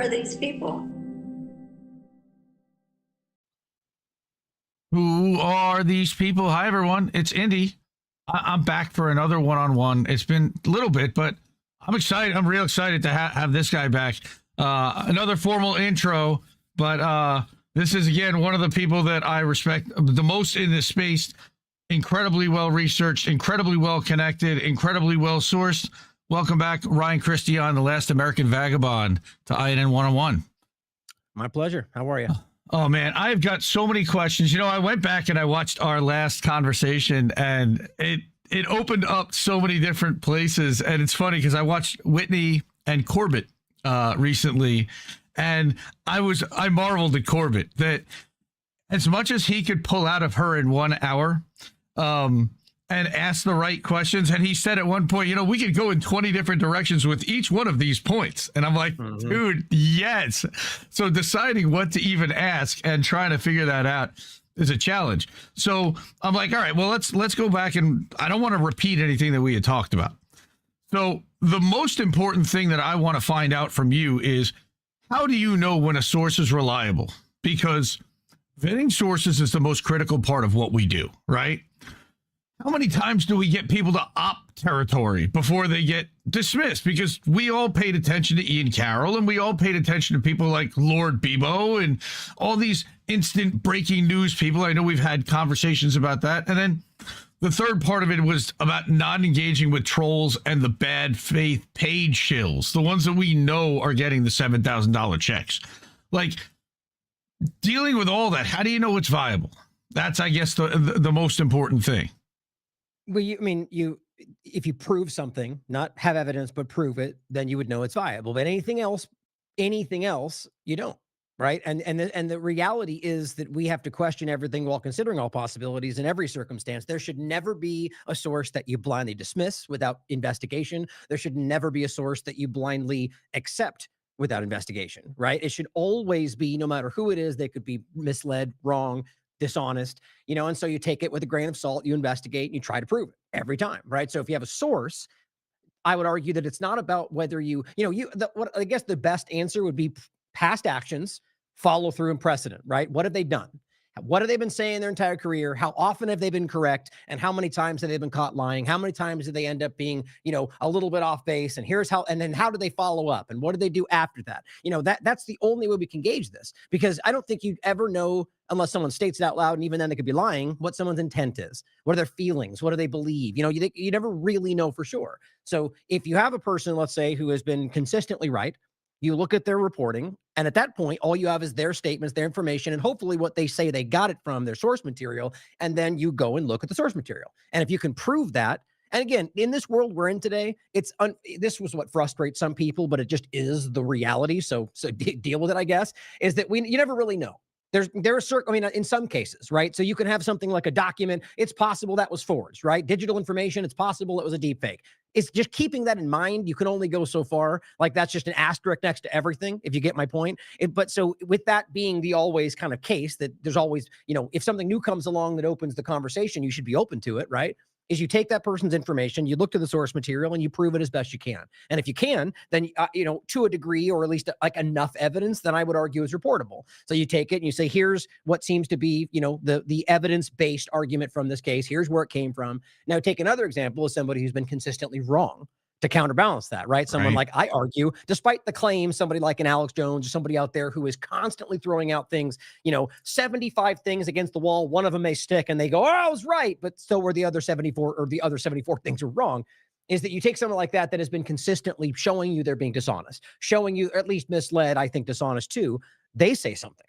are these people? Who are these people? Hi, everyone. It's Indy. I'm back for another one-on-one. It's been a little bit, but I'm excited. I'm real excited to have this guy back. Another formal intro, but this is, again, one of the people that I respect the most in this space. Incredibly well-researched, incredibly well-connected, incredibly well-sourced. Welcome back, Ryan Cristian, the Last American Vagabond, to INN 101. My pleasure. How are you? Oh, man, I've got so many questions. You know, I went back and I watched our last conversation, and it opened up so many different places. And it's funny because I watched Whitney and Corbett recently, and I marveled at Corbett that as much as he could pull out of her in 1 hour and ask the right questions. And he said at one point, you know, we could go in 20 different directions with each one of these points. And I'm like, dude, yes. So deciding what to even ask and trying to figure that out is a challenge. So I'm like, all right, well, let's go back, and I don't want to repeat anything that we had talked about. So the most important thing that I want to find out from you is, how do you know when a source is reliable? Because vetting sources is the most critical part of what we do, right? How many times do we get people to opt territory before they get dismissed? Because we all paid attention to Ian Carroll, and we all paid attention to people like Lord Bebo and all these instant breaking news people. I know we've had conversations about that. And then the third part of it was about not engaging with trolls and the bad faith paid shills, the ones that we know are getting the $7,000 checks. Like, dealing with all that, how do you know it's viable? That's, I guess, the most important thing. Well, if you prove something, not have evidence, but prove it, then you would know it's viable. But anything else, you don't, right? And the reality is that we have to question everything while considering all possibilities in every circumstance. There should never be a source that you blindly dismiss without investigation. There should never be a source that you blindly accept without investigation, right? It should always be, no matter who it is, they could be misled, wrong, dishonest, and so you take it with a grain of salt, you investigate, and you try to prove it every time, right? So if you have a source, I would argue that it's not about whether what I guess the best answer would be past actions, follow through, and precedent, right? What have they done? What have they been saying their entire career? How often have they been correct? And how many times have they been caught lying? How many times do they end up being, a little bit off base? And then how do they follow up? And what do they do after that? That's the only way we can gauge this, because I don't think you'd ever know, unless someone states it out loud, and even then they could be lying, what someone's intent is. What are their feelings? What do they believe? You never really know for sure. So if you have a person, let's say, who has been consistently right, you look at their reporting, and at that point, all you have is their statements, their information, and hopefully what they say they got it from, their source material, and then you go and look at the source material. And if you can prove that, and again, in this world we're in today, this was what frustrates some people, but it just is the reality. So deal with it, I guess, is that you never really know. There are certain, in some cases, right? So you can have something like a document. It's possible that was forged, right? Digital information. It's possible it was a deep fake. It's just keeping that in mind. You can only go so far. Like, that's just an asterisk next to everything, if you get my point. But so with that being the always kind of case, that there's always, if something new comes along that opens the conversation, you should be open to it, right? Is you take that person's information, you look to the source material, and you prove it as best you can. And if you can, then, to a degree, or at least like enough evidence, then I would argue is reportable. So you take it and you say, here's what seems to be, the evidence-based argument from this case. Here's where it came from. Now take another example of somebody who's been consistently wrong to counterbalance that, right? Someone like, I argue, despite the claim, somebody like an Alex Jones or somebody out there who is constantly throwing out things, 75 things against the wall, one of them may stick, and they go, oh, I was right, but so were the other 74, or the other 74 things are wrong. Is that you take someone like that has been consistently showing you they're being dishonest, showing you, or at least misled, I think dishonest too, they say something.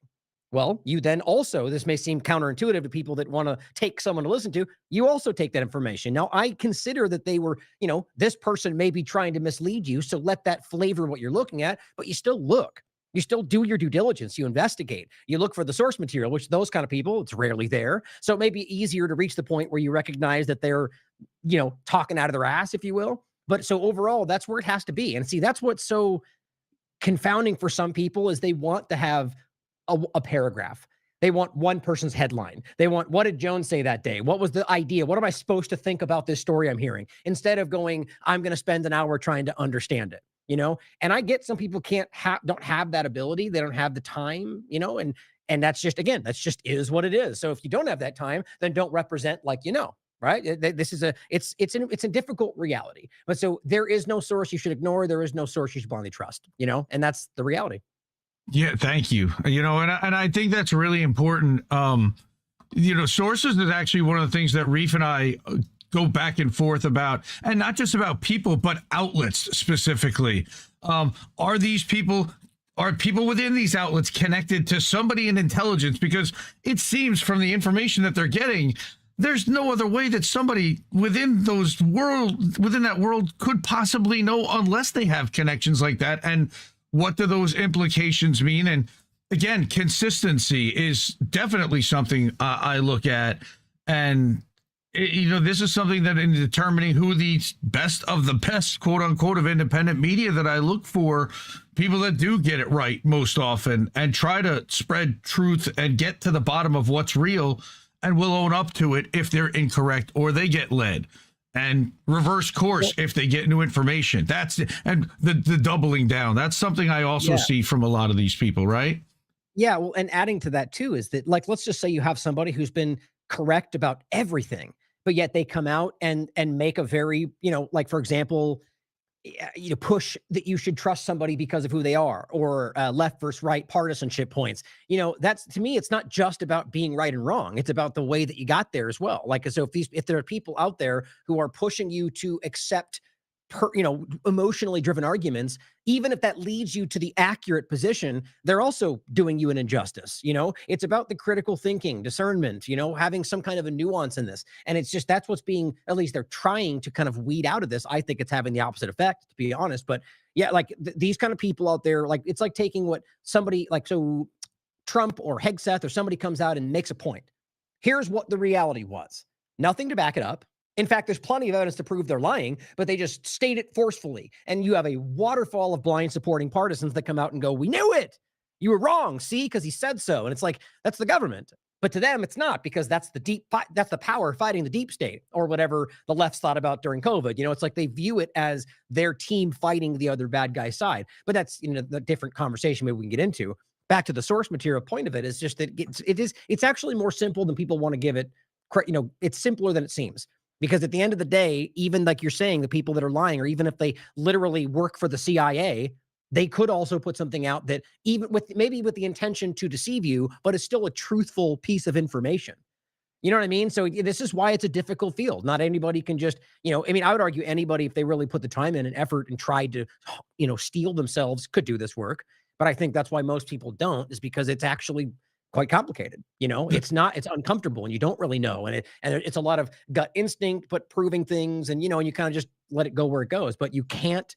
Well, you then also, this may seem counterintuitive to people that want to take someone to listen to, you also take that information. Now, I consider that they were, this person may be trying to mislead you, so let that flavor what you're looking at, but you still look. You still do your due diligence. You investigate. You look for the source material, which those kind of people, it's rarely there. So it may be easier to reach the point where you recognize that they're, talking out of their ass, if you will. But so overall, that's where it has to be. And see, that's what's so confounding for some people, is they want to have a paragraph. They want one person's headline. They want, what did Jones say that day? What was the idea? What am I supposed to think about this story I'm hearing? Instead of going, I'm going to spend an hour trying to understand it. And I get some people don't have that ability. They don't have the time, and that's just, again, that's just is what it is. So if you don't have that time, then don't represent like, right. This is it's a difficult reality, but so there is no source you should ignore. There is no source you should blindly trust, and that's the reality. Yeah, thank you. And I think that's really important. Sources is actually one of the things that Reef and I go back and forth about, and not just about people, but outlets specifically. Are people within these outlets connected to somebody in intelligence? Because it seems from the information that they're getting, there's no other way that somebody within that world could possibly know unless they have connections like that. And what do those implications mean? And again, consistency is definitely something I look at. And, this is something that in determining who the best of the best, quote unquote, of independent media that I look for, people that do get it right most often and try to spread truth and get to the bottom of what's real and will own up to it if they're incorrect or they get led. And reverse course if they get new information. And the doubling down. That's something I also see from a lot of these people, right? Yeah. Well, and adding to that too is that, like, let's just say you have somebody who's been correct about everything, but yet they come out and make a very, like, for example, push that you should trust somebody because of who they are, or left versus right partisanship points. That's, to me, it's not just about being right and wrong. It's about the way that you got there as well. Like, so if there are people out there who are pushing you to accept emotionally driven arguments, even if that leads you to the accurate position, they're also doing you an injustice. It's about the critical thinking, discernment, having some kind of a nuance in this. And it's just, that's what's being, at least they're trying to kind of weed out of this. I think it's having the opposite effect, to be honest. But yeah, like these kind of people out there, like, it's like taking what somebody like, so Trump or Hegseth or somebody comes out and makes a point. Here's what the reality was. Nothing to back it up. In fact, there's plenty of evidence to prove they're lying, but they just state it forcefully. And you have a waterfall of blind supporting partisans that come out and go, we knew it. You were wrong. See, because he said so. And it's like, that's the government. But to them, it's not, because that's that's the power fighting the deep state, or whatever the left's thought about during COVID. It's like they view it as their team fighting the other bad guy side. But that's, the different conversation maybe we can get into. Back to the source material point of it is just that it's actually more simple than people want to give it. It's simpler than it seems. Because at the end of the day, even like you're saying, the people that are lying, or even if they literally work for the CIA, they could also put something out that, even with the intention to deceive you, but it's still a truthful piece of information. You know what I mean? So this is why it's a difficult field. Not anybody can just, I would argue anybody, if they really put the time in and effort and tried to, steel themselves, could do this work. But I think that's why most people don't, is because it's actually quite complicated. It's uncomfortable, and you don't really know. And it's a lot of gut instinct, but proving things, and, and you kind of just let it go where it goes, but you can't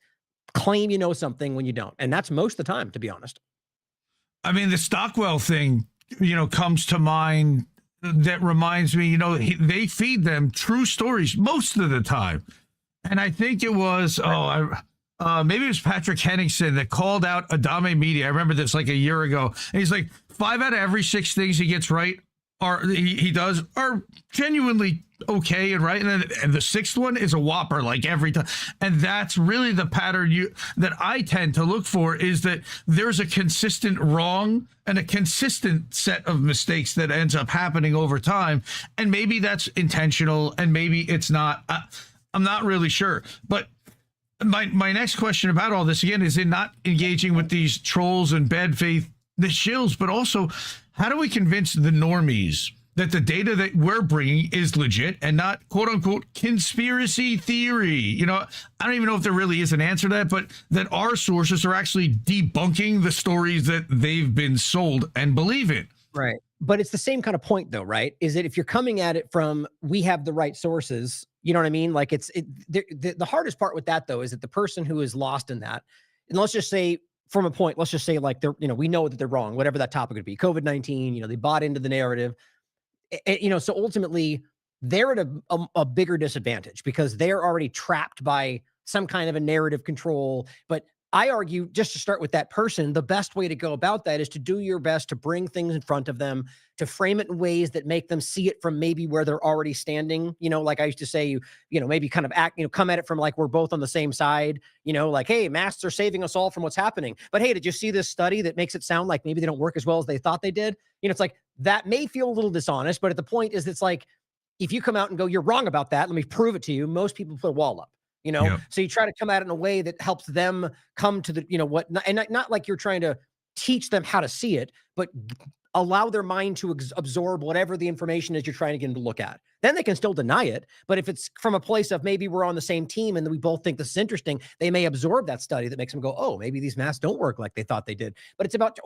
claim you know something when you don't. And that's most of the time, to be honest. I mean, the Stockwell thing, comes to mind. That reminds me, they feed them true stories most of the time. And I think it was, maybe it was Patrick Henningsen that called out Adame Media. I remember this like a year ago. And he's like, 5 out of every 6 things he gets right, he does, are genuinely okay and right. And the 6th one is a whopper, like every time. And that's really the pattern that I tend to look for, is that there's a consistent wrong and a consistent set of mistakes that ends up happening over time. And maybe that's intentional, and maybe it's not. I'm not really sure. But my next question about all this, again, is in not engaging with these trolls and bad faith, the shills, but also, how do we convince the normies that the data that we're bringing is legit and not, quote unquote, conspiracy theory? I don't even know if there really is an answer to that, but that our sources are actually debunking the stories that they've been sold and believe in. Right. But it's the same kind of point, though, right? Is that if you're coming at it from, we have the right sources, you know what I mean? Like, the hardest part with that, though, is that the person who is lost in that, and let's just say, from a point, let's just say, like, they're, we know that they're wrong, whatever that topic would be, COVID-19, they bought into the narrative, so ultimately they're at a bigger disadvantage, because they're already trapped by some kind of a narrative control. But I argue, just to start with that person, the best way to go about that is to do your best to bring things in front of them, to frame it in ways that make them see it from maybe where they're already standing. Like I used to say, maybe kind of come at it from like we're both on the same side, like, hey, masks are saving us all from what's happening. But hey, did you see this study that makes it sound like maybe they don't work as well as they thought they did? It's like that may feel a little dishonest, but at the point is it's like, if you come out and go, you're wrong about that, let me prove it to you. Most people put a wall up. Yep. So you try to come at it in a way that helps them come to the, and not like you're trying to teach them how to see it, but allow their mind to absorb whatever the information is you're trying to get them to look at. Then they can still deny it. But if it's from a place of maybe we're on the same team and we both think this is interesting, they may absorb that study that makes them go, oh, maybe these masks don't work like they thought they did. But it's about,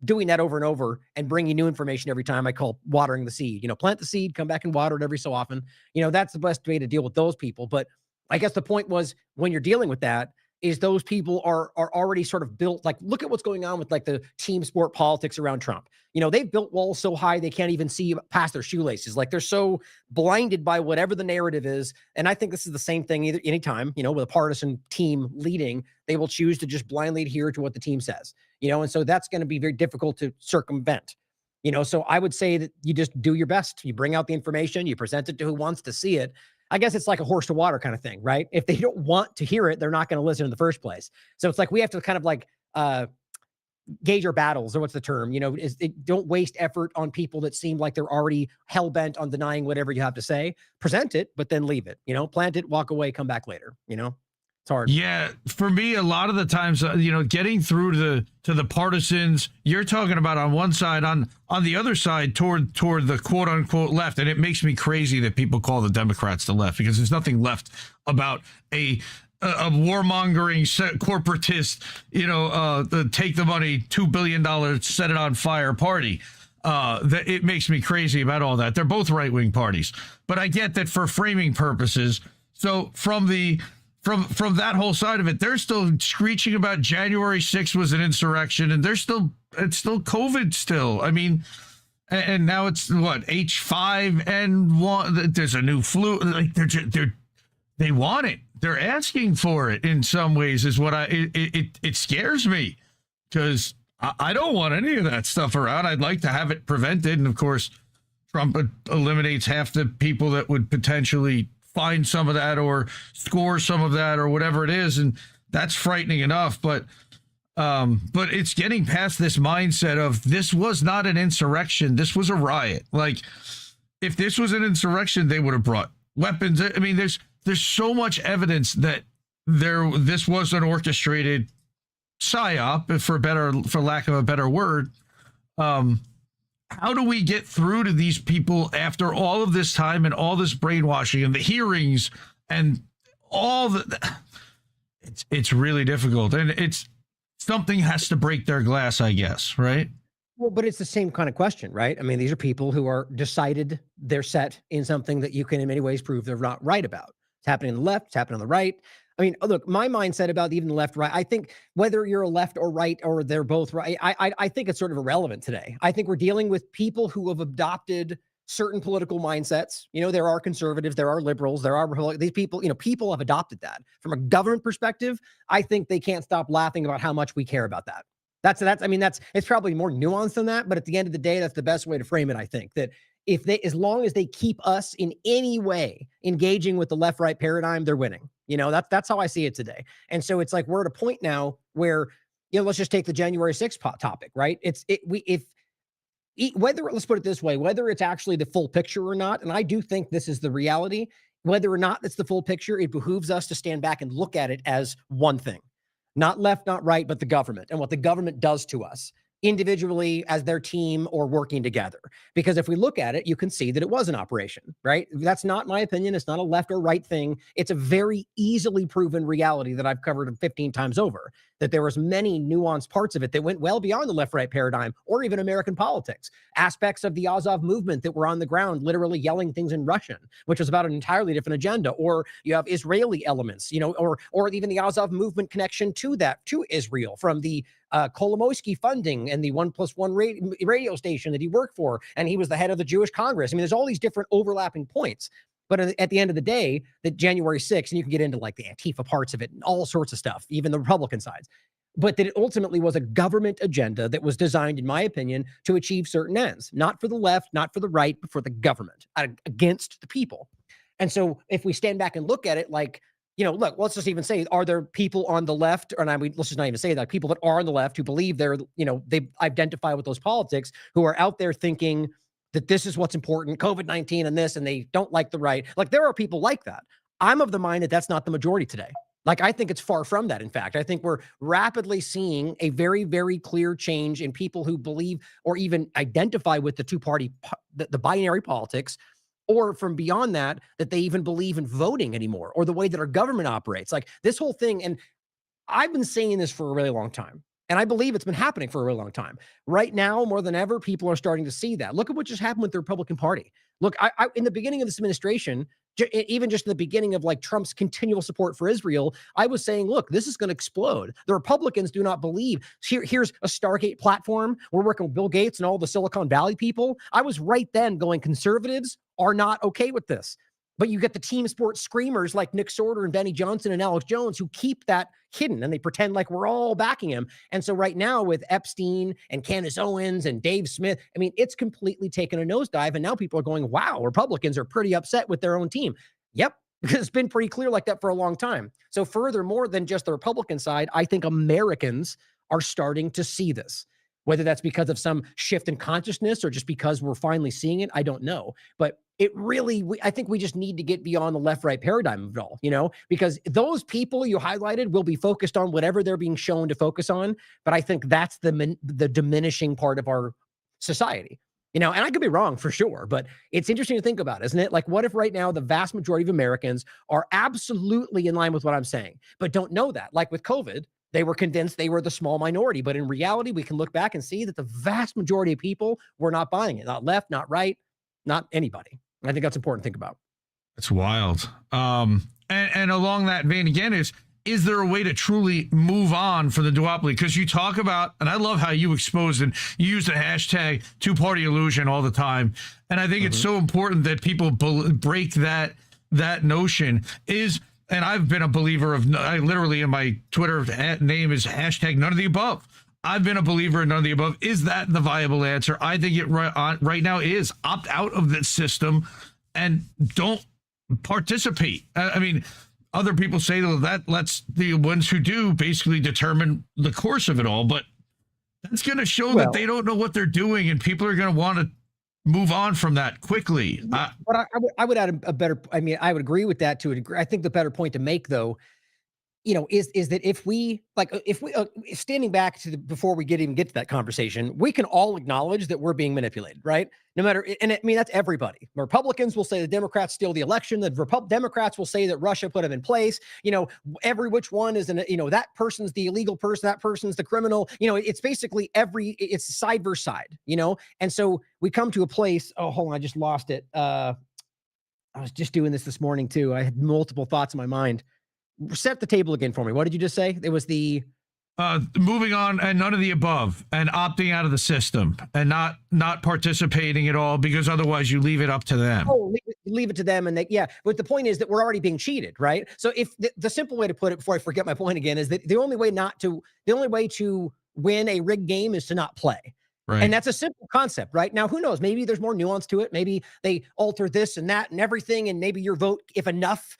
doing that over and over and bringing new information every time. I call watering the seed, plant the seed, come back and water it every so often. That's the best way to deal with those people. But I guess the point was, when you're dealing with that, is those people are already sort of built, like, look at what's going on with like the team sport politics around Trump. They've built walls so high they can't even see past their shoelaces. Like, they're so blinded by whatever the narrative is. And I think this is the same thing anytime, with a partisan team leading, they will choose to just blindly adhere to what the team says, and so that's going to be very difficult to circumvent. So I would say that you just do your best. You bring out the information, you present it to who wants to see it. I guess it's like a horse to water kind of thing, right? If they don't want to hear it, they're not going to listen in the first place. So it's like we have to kind of like gauge our battles, or what's the term? Don't waste effort on people that seem like they're already hell bent on denying whatever you have to say. Present it, but then leave it. Plant it, walk away, come back later. It's hard. Yeah, for me, a lot of the times, getting through to the partisans, you're talking about on one side, on the other side, toward the quote unquote left, and it makes me crazy that people call the Democrats the left, because there's nothing left about a warmongering corporatist, the take the money, $2 billion, set it on fire party. That it makes me crazy about all that. They're both right wing parties, but I get that for framing purposes. So from that whole side of it, they're still screeching about January 6th was an insurrection, and it's still COVID still. I mean, and now it's what, H5N1. There's a new flu. Like they want it. They're asking for it in some ways. Is what it scares me, because I don't want any of that stuff around. I'd like to have it prevented, and of course, Trump eliminates half the people that would potentially find some of that or score some of that or whatever it is. And that's frightening enough. But it's getting past this mindset of this was not an insurrection. This was a riot. Like, if this was an insurrection, they would have brought weapons. I mean, there's so much evidence that this was an orchestrated psyop, for lack of a better word. How do we get through to these people after all of this time and all this brainwashing and the hearings and all the? It's really difficult, and it's something has to break their glass, I guess, right? Well, but it's the same kind of question, right? I mean, these are people who are decided they're set in something that you can in many ways prove they're not right about. It's happening on the left, it's happening on the right. I mean, look, my mindset about even the left, right, I think whether you're a left or right, or they're both right, I think it's sort of irrelevant today. I think we're dealing with people who have adopted certain political mindsets. There are conservatives, there are liberals, there are these people, people have adopted that. From a government perspective, I think they can't stop laughing about how much we care about that. It's probably more nuanced than that, but at the end of the day, that's the best way to frame it. I think that as long as they keep us in any way engaging with the left-right paradigm, they're winning. That's how I see it today. And so it's like, we're at a point now where, let's just take the January 6th topic, right? Let's put it this way, whether it's actually the full picture or not, and I do think this is the reality, whether or not it's the full picture, it behooves us to stand back and look at it as one thing, not left, not right, but the government and what the government does to us individually, as their team, or working together. Because if we look at it, you can see that it was an operation, right? That's not my opinion. It's not a left or right thing. It's a very easily proven reality that I've covered 15 times over, that there was many nuanced parts of it that went well beyond the left-right paradigm or even American politics. Aspects of the Azov movement that were on the ground literally yelling things in Russian, which was about an entirely different agenda. Or you have Israeli elements, or even the Azov movement connection to Israel from the Kolomoisky funding and the 1+1 radio station that he worked for, and he was the head of the Jewish Congress. I mean, there's all these different overlapping points. But at the end of the day, that January 6th, and you can get into like the Antifa parts of it and all sorts of stuff, even the Republican sides, but that it ultimately was a government agenda that was designed, in my opinion, to achieve certain ends, not for the left, not for the right, but for the government, against the people. And so if we stand back and look at it like, look, let's just even say, are there people on the left, or let's just not even say that, people that are on the left who believe they identify with those politics, who are out there thinking that this is what's important, COVID-19 and this, and they don't like the right. Like, there are people like that. I'm of the mind that that's not the majority today. Like, I think it's far from that. In fact, I think we're rapidly seeing a very, very clear change in people who believe or even identify with the two-party, the binary politics, or from beyond that they even believe in voting anymore, or the way that our government operates. Like, this whole thing, and I've been saying this for a really long time, and I believe it's been happening for a really long time. Right now, more than ever, people are starting to see that. Look at what just happened with the Republican Party. Look, I in the beginning of this administration, even just in the beginning of like Trump's continual support for Israel, I was saying, look, this is going to explode. The Republicans do not believe. Here's a Stargate platform. We're working with Bill Gates and all the Silicon Valley people. I was right then going, conservatives are not okay with this. But you get the team sports screamers like Nick Sorter and Benny Johnson and Alex Jones, who keep that hidden, and they pretend like we're all backing him. And so right now with Epstein and Candace Owens and Dave Smith, I mean, it's completely taken a nosedive. And now people are going, wow, Republicans are pretty upset with their own team. Yep, because it's been pretty clear like that for a long time. So furthermore than just the Republican side, I think Americans are starting to see this. Whether that's because of some shift in consciousness or just because we're finally seeing it, I don't know. But it really, I think we just need to get beyond the left-right paradigm of it all, because those people you highlighted will be focused on whatever they're being shown to focus on. But I think that's the diminishing part of our society, and I could be wrong for sure, but it's interesting to think about, isn't it? Like, what if right now the vast majority of Americans are absolutely in line with what I'm saying, but don't know that? Like with COVID, they were convinced they were the small minority, but in reality, we can look back and see that the vast majority of people were not buying it. Not left, not right, not anybody. I think that's important to think about. It's wild. And along that vein again is there a way to truly move on for the duopoly? Because you talk about, and I love how you exposed and you use the hashtag two-party illusion all the time. And I think it's so important that people break that notion and I've been a believer of, I literally in my Twitter name is hashtag none of the above. I've been a believer in none of the above. Is that the viable answer? I think it right now is opt out of the system and don't participate. I mean, other people say that lets the ones who do basically determine the course of it all, but that's going to show that they don't know what they're doing, and people are going to want to move on from that quickly. But I would add a better, I would agree with that to a degree. I think the better point to make, though, is that if we standing back to before we even get to that conversation, we can all acknowledge that we're being manipulated, right? No matter, and that's everybody. Republicans will say the Democrats steal the election. The Democrats will say that Russia put them in place. Every which one is that person's the illegal person, that person's the criminal. It's basically it's side versus side. And so we come to a place. Oh, hold on, I just lost it. I was just doing this morning too. I had multiple thoughts in my mind. Set the table again for me. What did you just say? It was the moving on and none of the above, and opting out of the system and not participating at all, because otherwise you leave it up to them. Oh, leave it to them. And but the point is that we're already being cheated, right? So if the simple way to put it before I forget my point again is that the only way to win a rigged game is to not play. Right. And that's a simple concept, right? Now, who knows? Maybe there's more nuance to it. Maybe they alter this and that and everything. And maybe your vote, if enough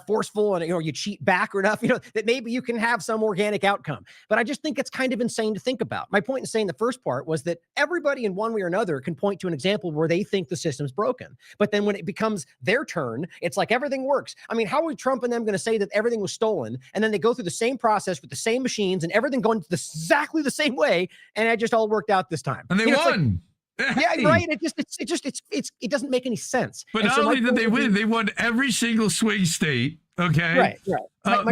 forceful and, you cheat back or enough, that maybe you can have some organic outcome. But I just think it's kind of insane to think about. My point in saying the first part was that everybody in one way or another can point to an example where they think the system's broken. But then when it becomes their turn, it's like everything works. I mean, how are Trump and them going to say that everything was stolen? And then they go through the same process with the same machines and everything going exactly the same way. And it just all worked out this time. And they won. Yeah, right. It doesn't make any sense. But not only did they win, they won every single swing state. Okay. Right.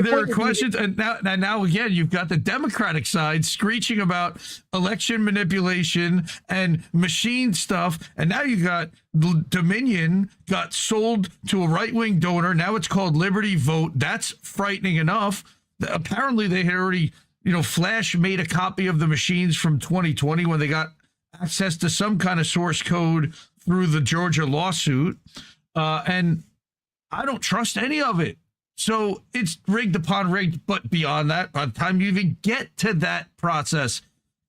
There are questions, and now again, you've got the Democratic side screeching about election manipulation and machine stuff, and now you got Dominion got sold to a right-wing donor. Now it's called Liberty Vote. That's frightening enough. Apparently, they had already, Flash made a copy of the machines from 2020 when they got access to some kind of source code through the Georgia lawsuit. And I don't trust any of it. So it's rigged upon rigged. But beyond that, by the time you even get to that process,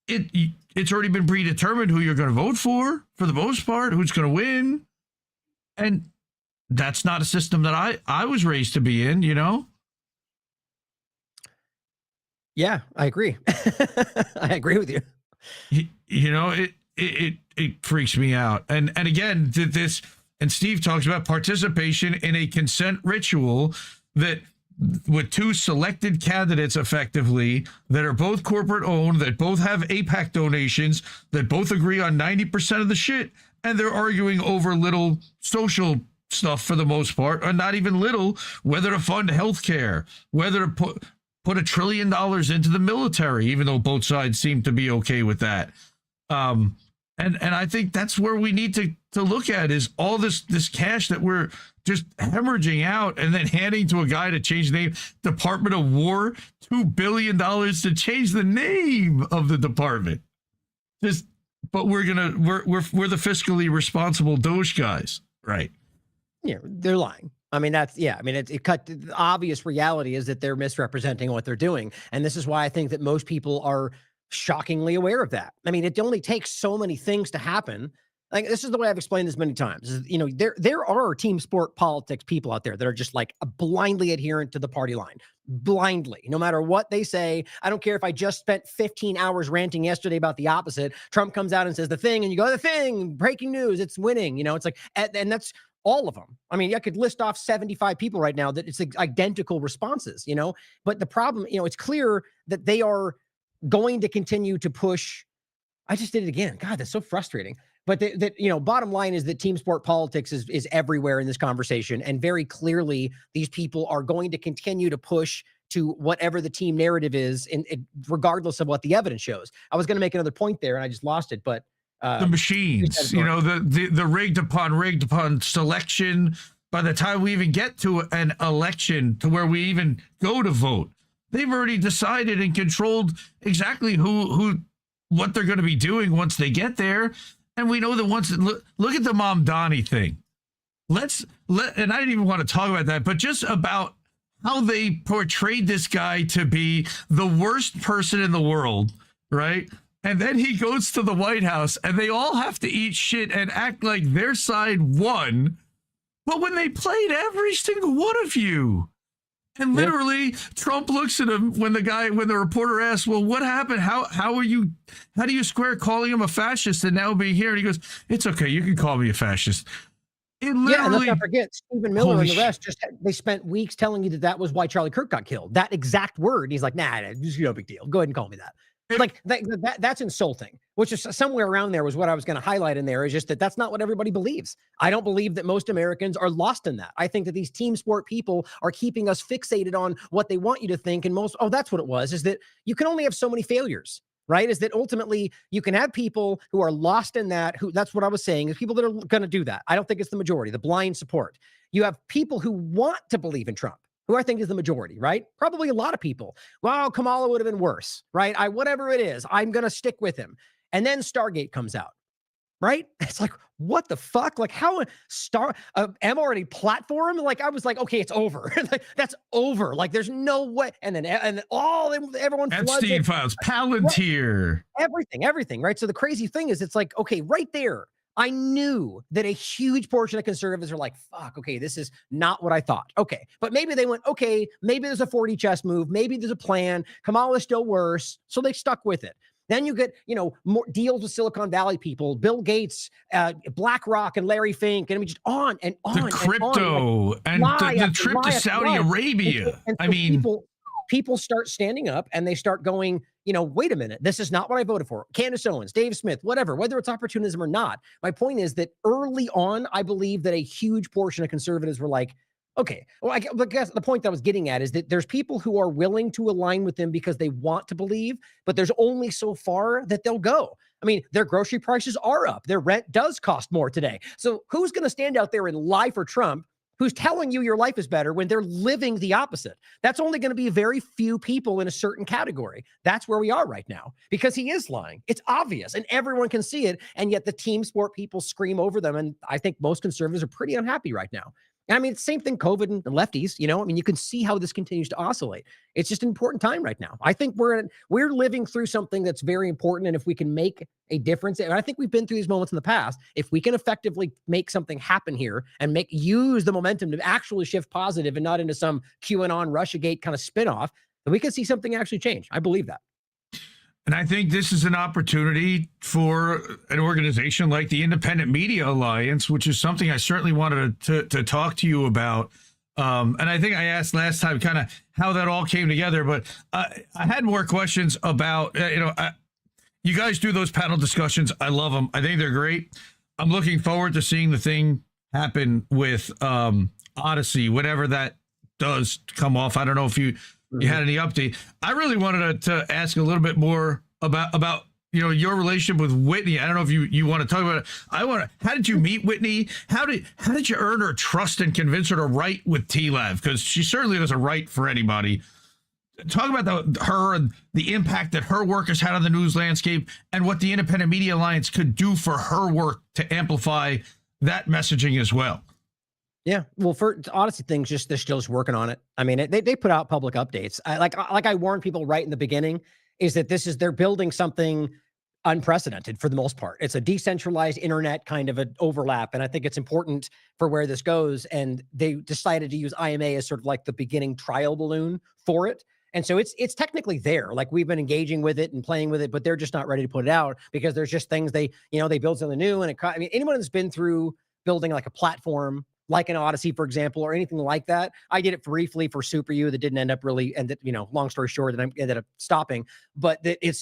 it's already been predetermined who you're going to vote for the most part, who's going to win. And that's not a system that I was raised to be in, you know? Yeah, I agree. I agree with you. You know, it freaks me out. And again, this, and Steve talks about participation in a consent ritual that with two selected candidates effectively that are both corporate owned, that both have APAC donations, that both agree on 90% of the shit, and they're arguing over little social stuff for the most part, or not even little, whether to fund healthcare, whether to put $1 trillion into the military, even though both sides seem to be okay with that. And I think that's where we need to look at is all this cash that we're just hemorrhaging out and then handing to a guy to change the name. Department of War, $2 billion to change the name of the department. But we're the fiscally responsible Doge guys, right? Yeah, they're lying. I mean, it cut. The obvious reality is that they're misrepresenting what they're doing. And this is why I think that most people are shockingly aware of that. I mean, it only takes so many things to happen. Like, this is the way I've explained this many times. Is, you know, there are team sport politics people out there that are just like blindly adherent to the party line, blindly, no matter what they say. I don't care if I just spent 15 hours ranting yesterday about the opposite. Trump comes out and says the thing, and you go, the thing, breaking news, it's winning. You know, it's like, and that's all of them. I mean, I could list off 75 people right now that it's identical responses, you know, but the problem, you know, it's clear that they are going to continue to push. I just did it again. God, that's so frustrating. But you know, bottom line is that team sport politics is everywhere in this conversation. And very clearly, these people are going to continue to push to whatever the team narrative is, regardless of what the evidence shows. I was going to make another point there and I just lost it, but the machines, you know, the rigged upon selection. By the time we even get to an election to where we even go to vote, they've already decided and controlled exactly what they're going to be doing once they get there. And we know that once look at the Mom Donnie thing. And I didn't even want to talk about that, but just about how they portrayed this guy to be the worst person in the world, right? And then he goes to the White House and they all have to eat shit and act like their side won. But when they played every single one of you, and literally Trump looks at him when the reporter asks, well, what happened? How do you square calling him a fascist and now being here? And he goes, it's okay. You can call me a fascist. It literally, and let's not forget Stephen Miller and the rest they spent weeks telling you that was why Charlie Kirk got killed. That exact word. And he's like, nah, it's no big deal. Go ahead and call me that. Like that's insulting, which is somewhere around there was what I was going to highlight in there is just that's not what everybody believes. I don't believe that most Americans are lost in that. I think that these team sport people are keeping us fixated on what they want you to think. And that's what it was, is that you can only have so many failures, right? Is that ultimately you can have people who are lost in that, that's what I was saying, is people that are going to do that. I don't think it's the majority, the blind support. You have people who want to believe in Trump, who I think is the majority, right? Probably a lot of people. Well, Kamala would have been worse, right? Whatever it is, I'm going to stick with him. And then Stargate comes out, right? It's like, what the fuck? Like, how already platform? Like, I was like, okay, it's over. Like, that's over. Like, there's no way. And then everyone Epstein files, Palantir, everything, right? So the crazy thing is, it's like, okay, right there, I knew that a huge portion of conservatives are like, fuck, okay, this is not what I thought. Okay. But maybe they went, okay, maybe there's a 40 chess move. Maybe there's a plan. Kamala's still worse. So they stuck with it. Then you get, you know, more deals with Silicon Valley people, Bill Gates, BlackRock and Larry Fink, and I mean, just on and on. The crypto and the trip to Saudi Arabia. And so I mean, people start standing up and they start going, you know, wait a minute, this is not what I voted for. Candace Owens, Dave Smith, whatever, whether it's opportunism or not. My point is that early on, I believe that a huge portion of conservatives were like, okay, well, I guess the point that I was getting at is that there's people who are willing to align with them because they want to believe, but there's only so far that they'll go. I mean, their grocery prices are up. Their rent does cost more today. So who's going to stand out there and lie for Trump, who's telling you your life is better when they're living the opposite? That's only going to be very few people in a certain category. That's where we are right now, because he is lying. It's obvious and everyone can see it. And yet the team sport people scream over them. And I think most conservatives are pretty unhappy right now. And I mean, same thing, COVID and the lefties, I mean, you can see how this continues to oscillate. It's just an important time right now. I think we're living through something that's very important. And if we can make a difference, and I think we've been through these moments in the past, if we can effectively make something happen here and use the momentum to actually shift positive and not into some QAnon Russiagate kind of spinoff, then we can see something actually change. I believe that. And I think this is an opportunity for an organization like the Independent Media Alliance, which is something I certainly wanted to talk to you about. And I think I asked last time kind of how that all came together, but I had more questions about, you guys do those panel discussions. I love them. I think they're great. I'm looking forward to seeing the thing happen with Odyssey, whatever that does come off. I don't know if you had any update. I really wanted to ask a little bit more about your relationship with Whitney. I don't know if you want to talk about it. How did you meet Whitney? How did you earn her trust and convince her to write with TLAV? Because she certainly doesn't write for anybody. Talk about her and the impact that her work has had on the news landscape and what the Independent Media Alliance could do for her work to amplify that messaging as well. Yeah, well, for Odyssey things, they're still just working on it. I mean, they put out public updates. I warned people right in the beginning, is that they're building something unprecedented for the most part. It's a decentralized internet kind of an overlap, and I think it's important for where this goes. And they decided to use IMA as sort of like the beginning trial balloon for it. And so it's technically there. Like, we've been engaging with it and playing with it, but they're just not ready to put it out because there's just things they build something new. And I mean, anyone that's been through building like a platform like an Odyssey, for example, or anything like that. I did it briefly for Super U that didn't end up really, long story short, that I ended up stopping. But in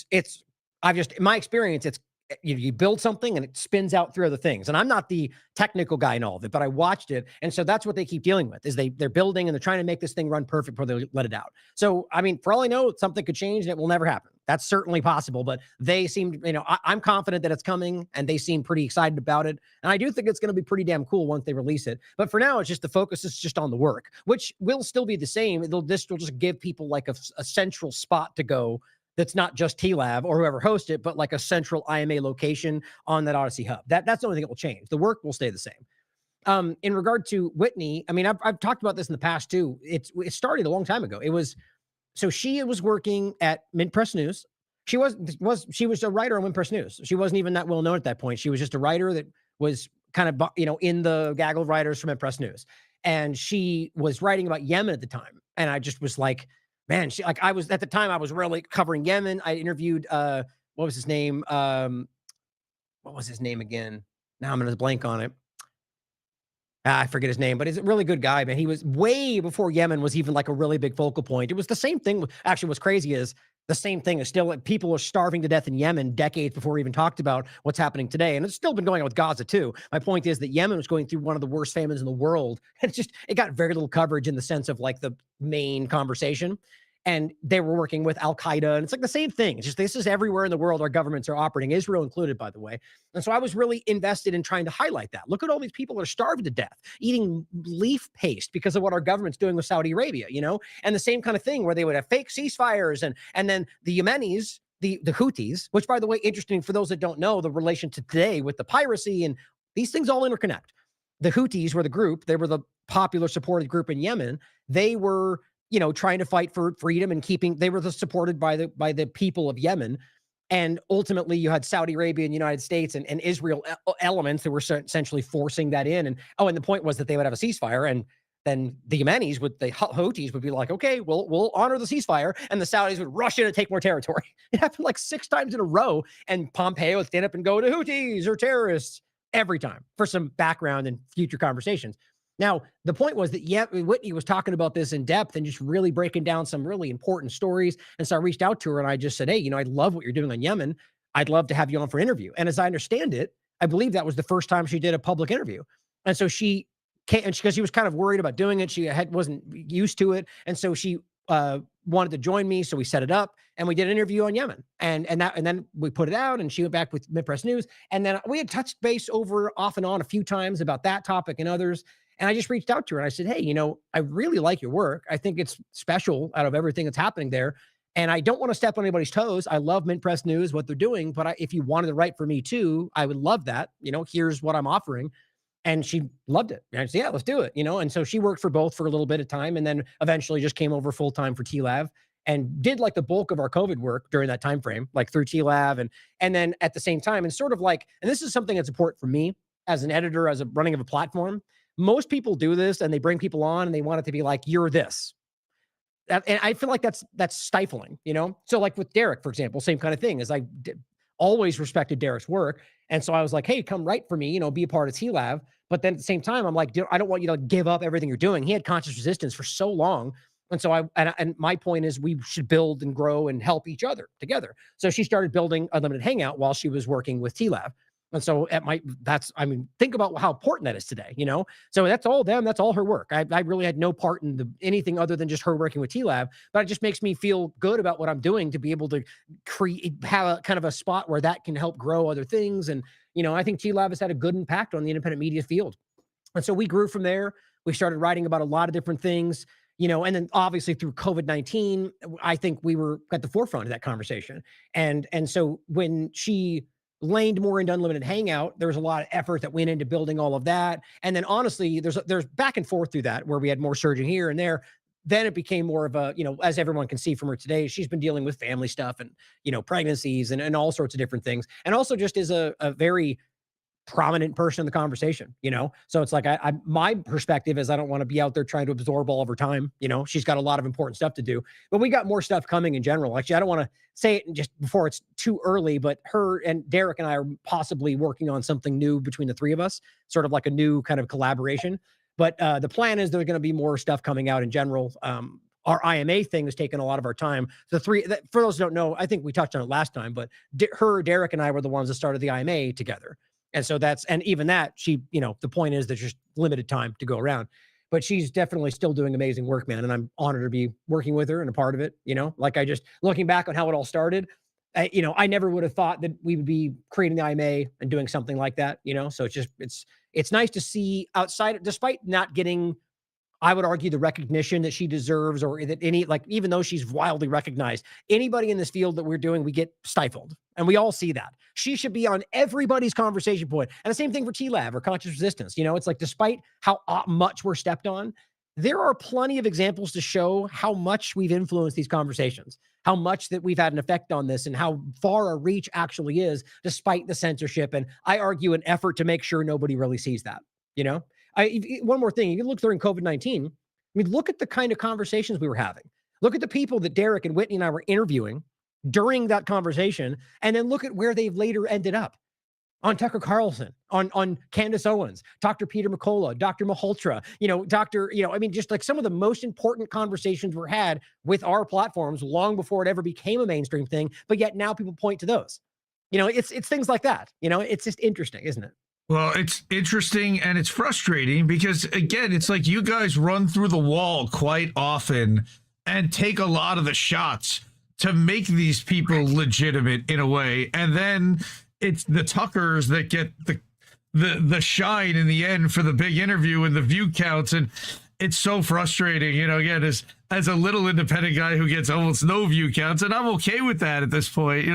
my experience, it's, you build something and it spins out through other things. And I'm not the technical guy in all of it, but I watched it. And so that's what they keep dealing with, is they're building and they're trying to make this thing run perfect before they let it out. So, I mean, for all I know, something could change and it will never happen. That's certainly possible, but they seem, I'm confident that it's coming and they seem pretty excited about it. And I do think it's going to be pretty damn cool once they release it. But for now, it's just the focus is just on the work, which will still be the same. This will just give people like a central spot to go. That's not just TLAV or whoever hosts it, but like a central IMA location on that Odyssey hub. That's the only thing that will change. The work will stay the same. In regard to Whitney, I mean, I've talked about this in the past too. It started a long time ago. She was working at Mint Press News. She was a writer on Mint Press News. She wasn't even that well known at that point. She was just a writer that was kind of, in the gaggle of writers from Mint Press News. And she was writing about Yemen at the time. And I just was like, man, I was at the time I was really covering Yemen. I interviewed what was his name? What was his name again? Now I'm gonna blank on it. I forget his name, but he's a really good guy, man. He was way before Yemen was even like a really big focal point. It was the same thing. Actually, what's crazy is the same thing is still, people are starving to death in Yemen decades before we even talked about what's happening today. And it's still been going on with Gaza too. My point is that Yemen was going through one of the worst famines in the world. It got very little coverage in the sense of like the main conversation. And they were working with Al-Qaeda. And it's like the same thing. It's just, this is everywhere in the world our governments are operating, Israel included, by the way. And so I was really invested in trying to highlight that. Look at all these people that are starving to death, eating leaf paste because of what our government's doing with Saudi Arabia, And the same kind of thing where they would have fake ceasefires. And then the Yemenis, the Houthis, which, by the way, interesting for those that don't know, the relation to today with the piracy and these things all interconnect. The Houthis were the group. They were the popular supported group in Yemen. They were trying to fight for freedom and they were supported by the people of Yemen. And ultimately you had Saudi Arabia and United States and Israel elements that were essentially forcing that in. And the point was that they would have a ceasefire. And then the Yemenis the Houthis would be like, okay, we'll honor the ceasefire. And the Saudis would rush in and take more territory. It happened like 6 times in a row. And Pompeo would stand up and go, the Houthis are terrorists every time, for some background and future conversations. Now, the point was that Whitney was talking about this in depth and just really breaking down some really important stories. And so I reached out to her and I just said, hey, I love what you're doing on Yemen. I'd love to have you on for an interview. And as I understand it, I believe that was the first time she did a public interview. And so she came, because she was kind of worried about doing it. She wasn't used to it. And so she wanted to join me. So we set it up and we did an interview on Yemen. And then we put it out and she went back with Mint Press News. And then we had touched base off and on a few times about that topic and others. And I just reached out to her and I said, hey, I really like your work. I think it's special out of everything that's happening there. And I don't want to step on anybody's toes. I love Mint Press News, what they're doing. But if you wanted to write for me too, I would love that. Here's what I'm offering. And she loved it. And I said, yeah, let's do it. And so she worked for both for a little bit of time, and then eventually just came over full time for TLAV and did like the bulk of our COVID work during that time frame, like through TLAV, and then at the same time, and sort of like, and this is something that's important for me as an editor, as a running of a platform. Most people do this and they bring people on and they want it to be like, you're this. And I feel like that's stifling, So like with Derek, for example, same kind of thing. As always respected Derek's work, and so I was like, hey, come write for me, be a part of TLAV. But then at the same time, I'm like, I don't want you to give up everything you're doing. He had conscious resistance for so long. And so and my point is we should build and grow and help each other together. So she started building Unlimited Hangout while she was working with TLAV. And so think about how important that is today, So that's all them. That's all her work. I really had no part in anything other than just her working with TLAV, but it just makes me feel good about what I'm doing to be able to have a kind of a spot where that can help grow other things. And, I think TLAV has had a good impact on the independent media field. And so we grew from there. We started writing about a lot of different things, and then obviously through COVID-19, I think we were at the forefront of that conversation. And so when she laned more into Unlimited Hangout, there was a lot of effort that went into building all of that. And then honestly, there's back and forth through that where we had more surging here and there. Then it became more of a, as everyone can see from her today, she's been dealing with family stuff and, pregnancies and all sorts of different things. And also just is a very prominent person in the conversation, So it's like, my perspective is I don't want to be out there trying to absorb all of her time. She's got a lot of important stuff to do, but we got more stuff coming in general. Actually, I don't want to say it just before it's too early, but her and Derek and I are possibly working on something new between the three of us, sort of like a new kind of collaboration. But the plan is there's going to be more stuff coming out in general. Our IMA thing has taken a lot of our time. For those who don't know, I think we touched on it last time, but Derek and I were the ones that started the IMA together. And so and even that, she, the point is there's just limited time to go around, but she's definitely still doing amazing work, man. And I'm honored to be working with her and a part of it, like looking back on how it all started, I never would have thought that we would be creating the IMA and doing something like that, so it's nice to see outside, despite not getting, I would argue, the recognition that she deserves, or that even though she's wildly recognized, anybody in this field that we're doing, we get stifled. And we all see that. She should be on everybody's conversation point. And the same thing for TLAV or conscious resistance. It's like, despite how much we're stepped on, there are plenty of examples to show how much we've influenced these conversations, how much that we've had an effect on this, and how far our reach actually is, despite the censorship. And I argue an effort to make sure nobody really sees that, one more thing, you look during COVID-19, look at the kind of conversations we were having. Look at the people that Derek and Whitney and I were interviewing during that conversation, and then look at where they've later ended up. On Tucker Carlson, on Candace Owens, Dr. Peter McCullough, Dr. Malhotra, just like some of the most important conversations were had with our platforms long before it ever became a mainstream thing, but yet now people point to those. It's things like that. It's just interesting, isn't it? Well, it's interesting and it's frustrating because, again, it's like you guys run through the wall quite often and take a lot of the shots to make these people legitimate in a way. And then it's the Tuckers that get the shine in the end for the big interview and the view counts. And it's so frustrating, again, as a little independent guy who gets almost no view counts, and I'm okay with that at this point.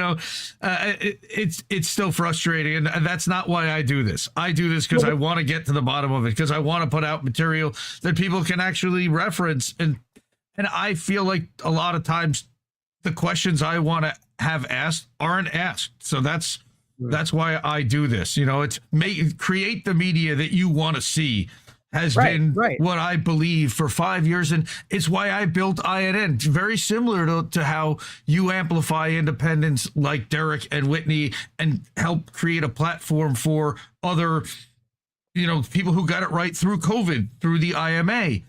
It's still frustrating, and that's not why I do this. I do this because I want to get to the bottom of it, because I want to put out material that people can actually reference, and I feel like a lot of times the questions I want to have asked aren't asked. So that's why I do this. It's create the media that you want to see. Has been what I believe for 5 years. And it's why I built INN, very similar to how you amplify independents like Derek and Whitney and help create a platform for other, people who got it right through COVID, through the IMA.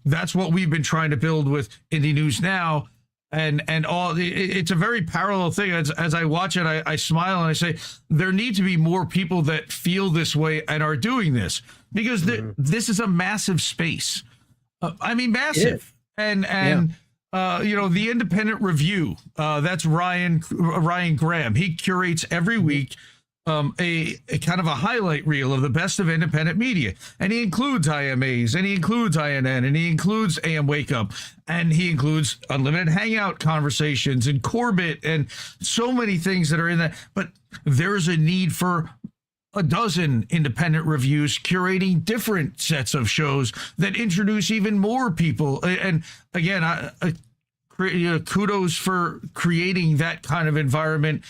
That's what we've been trying to build with Indie News Now. And all it's a very parallel thing. As I watch it, I smile and I say, there need to be more people that feel this way and are doing this, because this is a massive space. Massive. And the Independent Review, that's Ryan Graham. He curates every week a kind of a highlight reel of the best of independent media. And he includes IMAs, and he includes INN, and he includes AM Wake Up, and he includes Unlimited Hangout conversations and Corbett and so many things that are in that. But there's a need for a dozen independent reviews curating different sets of shows that introduce even more people. And again, kudos for creating that kind of environment.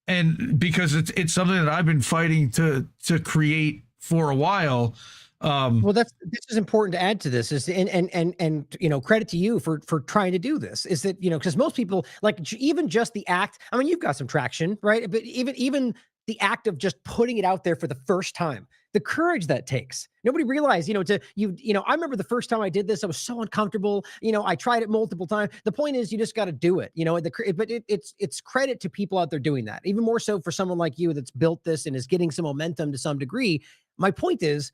And because it's something that I've been fighting to create for a while. Well, this is important to add to this is, and you know, credit to you for trying to do this, is that, you know, because most people, like, even just the act, I mean, you've got some traction, right? But even the act of just putting it out there for the first time, the courage that takes. Nobody realized, you know, I remember the first time I did this, I was so uncomfortable. You know, I tried it multiple times. The point is, you just got to do it, you know, but it's credit to people out there doing that, even more so for someone like you that's built this and is getting some momentum to some degree. My point is,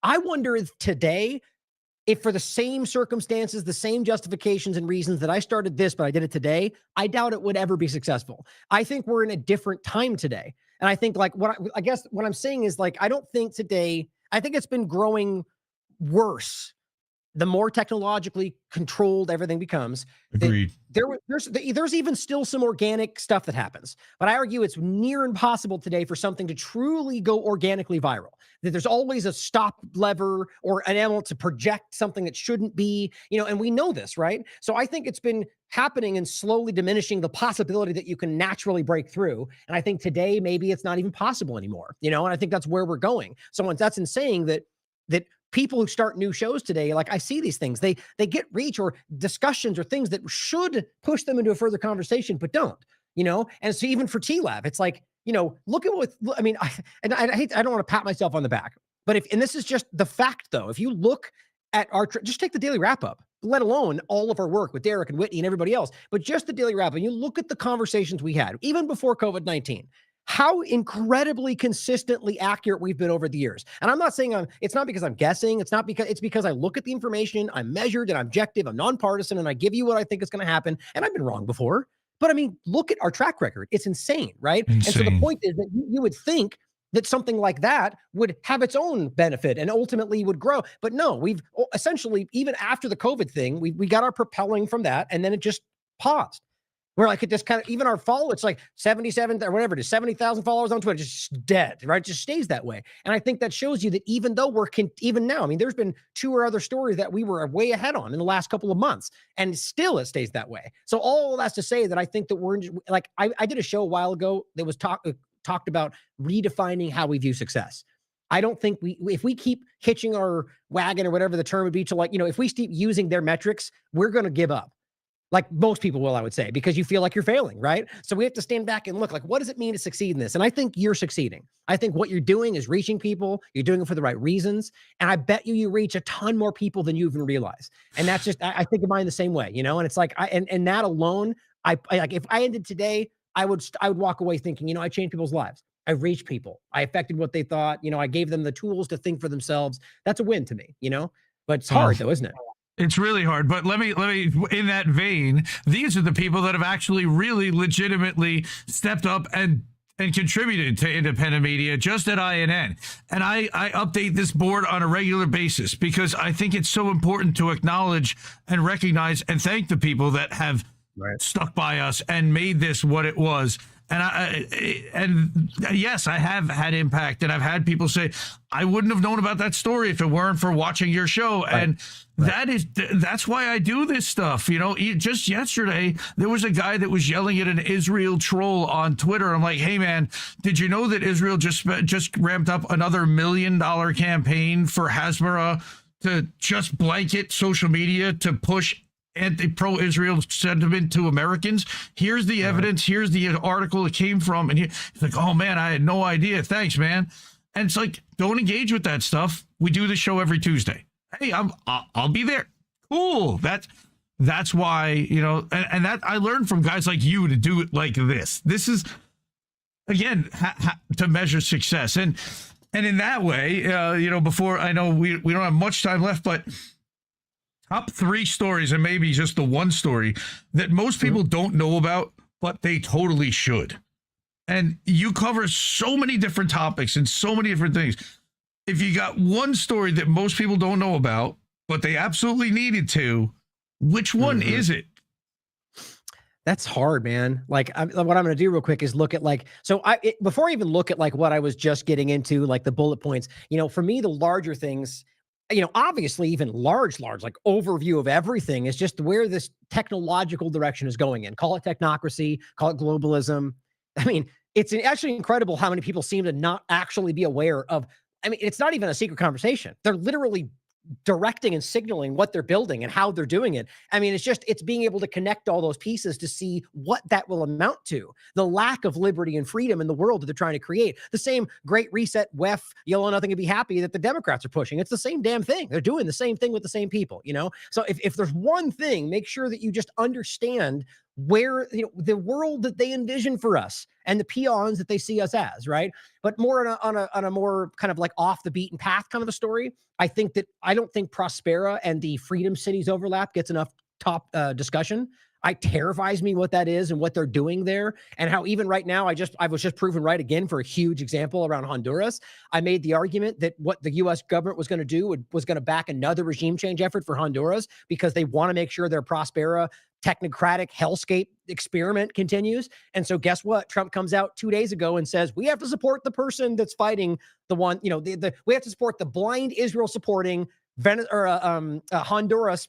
I wonder if today, if for the same circumstances, the same justifications and reasons that I started this, but I did it today, I doubt it would ever be successful. I think we're in a different time today. And I think, like, I guess what I'm saying is, like, I don't think today, I think it's been growing worse the more technologically controlled everything becomes. Agreed. There's even still some organic stuff that happens, but I argue it's near impossible today for something to truly go organically viral. That there's always a stop lever or an element to project something that shouldn't be, you know, and we know this, right? So I think it's been happening and slowly diminishing the possibility that you can naturally break through. And I think today maybe it's not even possible anymore, you know, and I think that's where we're going. So that's in saying that people who start new shows today, like, I see these things, they get reach or discussions or things that should push them into a further conversation, but don't, you know? And so even for T-Lab, it's like, you know, look at what, I mean, I don't want to pat myself on the back, but and this is just the fact though, if you look at just take the daily wrap up, let alone all of our work with Derek and Whitney and everybody else, but just the daily wrap up, and you look at the conversations we had, even before COVID-19, how incredibly consistently accurate we've been over the years. And I'm not saying it's not because I'm guessing. It's because I look at the information, I'm measured and I'm objective, I'm nonpartisan, and I give you what I think is going to happen. And I've been wrong before, but I mean, look at our track record. It's insane, right? Insane. And so the point is that you would think that something like that would have its own benefit and ultimately would grow. But no, we've essentially, even after the COVID thing, we got our propelling from that, and then it just paused. Where like it just kind of, even our follow, it's like 77 or whatever it is, 70,000 followers on Twitter, just dead, right? Just stays that way. And I think that shows you that even though even now, I mean, there's been 2 or other stories that we were way ahead on in the last couple of months, and still it stays that way. So all that's to say that I think that we're like, I did a show a while ago that was talked about redefining how we view success. I don't think if we keep hitching our wagon or whatever the term would be to, like, you know, if we keep using their metrics, we're going to give up. Like most people will, I would say, because you feel like you're failing, right? So we have to stand back and look, like, what does it mean to succeed in this? And I think you're succeeding. I think what you're doing is reaching people. You're doing it for the right reasons. And I bet you reach a ton more people than you even realize. And that's just, I think of mine the same way, you know? And it's like, and that alone, I like, if I ended today, I would walk away thinking, you know, I changed people's lives. I reached people. I affected what they thought. You know, I gave them the tools to think for themselves. That's a win to me, you know? But it's hard though, isn't it? It's really hard, but let me, in that vein, these are the people that have actually really legitimately stepped up and contributed to independent media just at INN. And I update this board on a regular basis because I think it's so important to acknowledge and recognize and thank the people that have stuck by us and made this what it was. And yes, I have had impact, and I've had people say, I wouldn't have known about that story if it weren't for watching your show. Right. And that's why I do this stuff. You know, just yesterday, there was a guy that was yelling at an Israel troll on Twitter. I'm like, hey man, did you know that Israel just ramped up another $1 million campaign for Hasbara to just blanket social media to push pro-Israel sentiment to Americans? Here's the evidence. Here's the article it came from. And he's like, oh man, I had no idea. Thanks, man. And it's like, don't engage with that stuff. We do the show every Tuesday. Hey, I'll be there. Cool. That's why, you know, and that I learned from guys like you to do it like this. This is, again, to measure success. And in that way, you know, before, I know we don't have much time left, but top 3 stories, and maybe just the one story that most people don't know about, but they totally should. And you cover so many different topics and so many different things. If you got one story that most people don't know about, but they absolutely needed to, which one is it? That's hard, man. Like, what I'm going to do real quick is look at like, so before I even look at like what I was just getting into, like the bullet points, for me, the larger things, obviously even large, like overview of everything is just where this technological direction is going in. Call it technocracy, call it globalism. I mean, it's actually incredible how many people seem to not actually be aware of. I mean, it's not even a secret conversation. They're literally directing and signaling what they're building and how they're doing it. I mean, it's being able to connect all those pieces to see what that will amount to. The lack of liberty and freedom in the world that they're trying to create. The same great reset, WEF, yellow nothing and be happy that the Democrats are pushing. It's the same damn thing. They're doing the same thing with the same people, So if there's one thing, make sure that you just understand where, the world that they envision for us and the peons that they see us as, right? But more on a more kind of like off the beaten path kind of a story. I don't think Prospera and the Freedom Cities overlap gets enough top discussion. It terrifies me what that is and what they're doing there, and how even right now I was just proven right again for a huge example around Honduras. I made the argument that what the U.S. government was going to do was going to back another regime change effort for Honduras because they want to make sure their Prospera technocratic hellscape experiment continues. And so guess what? Trump comes out 2 days ago and says, we have to support the person that's fighting the one, we have to support the blind Israel supporting Honduras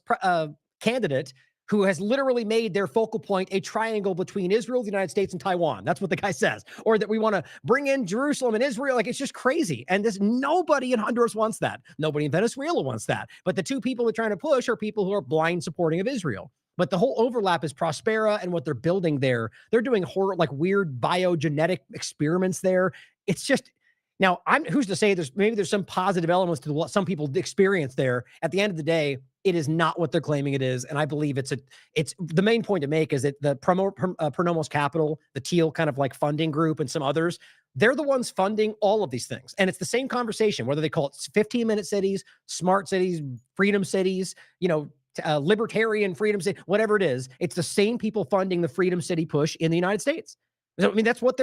candidate who has literally made their focal point a triangle between Israel, the United States, and Taiwan. That's what the guy says. Or that we want to bring in Jerusalem and Israel. Like, it's just crazy. And nobody in Honduras wants that. Nobody in Venezuela wants that. But the two people they're trying to push are people who are blind supporting of Israel. But the whole overlap is Prospera and what they're building there. They're doing weird biogenetic experiments there. It's just, now who's to say there's some positive elements to what some people experience there. At the end of the day, it is not what they're claiming it is. And I believe it's the main point to make is that the Pronomos Capital, the Teal kind of like funding group and some others, they're the ones funding all of these things. And it's the same conversation, whether they call it 15-minute cities, smart cities, freedom cities, libertarian freedom city, whatever it is, it's the same people funding the freedom city push in the United States. So, I mean, that's what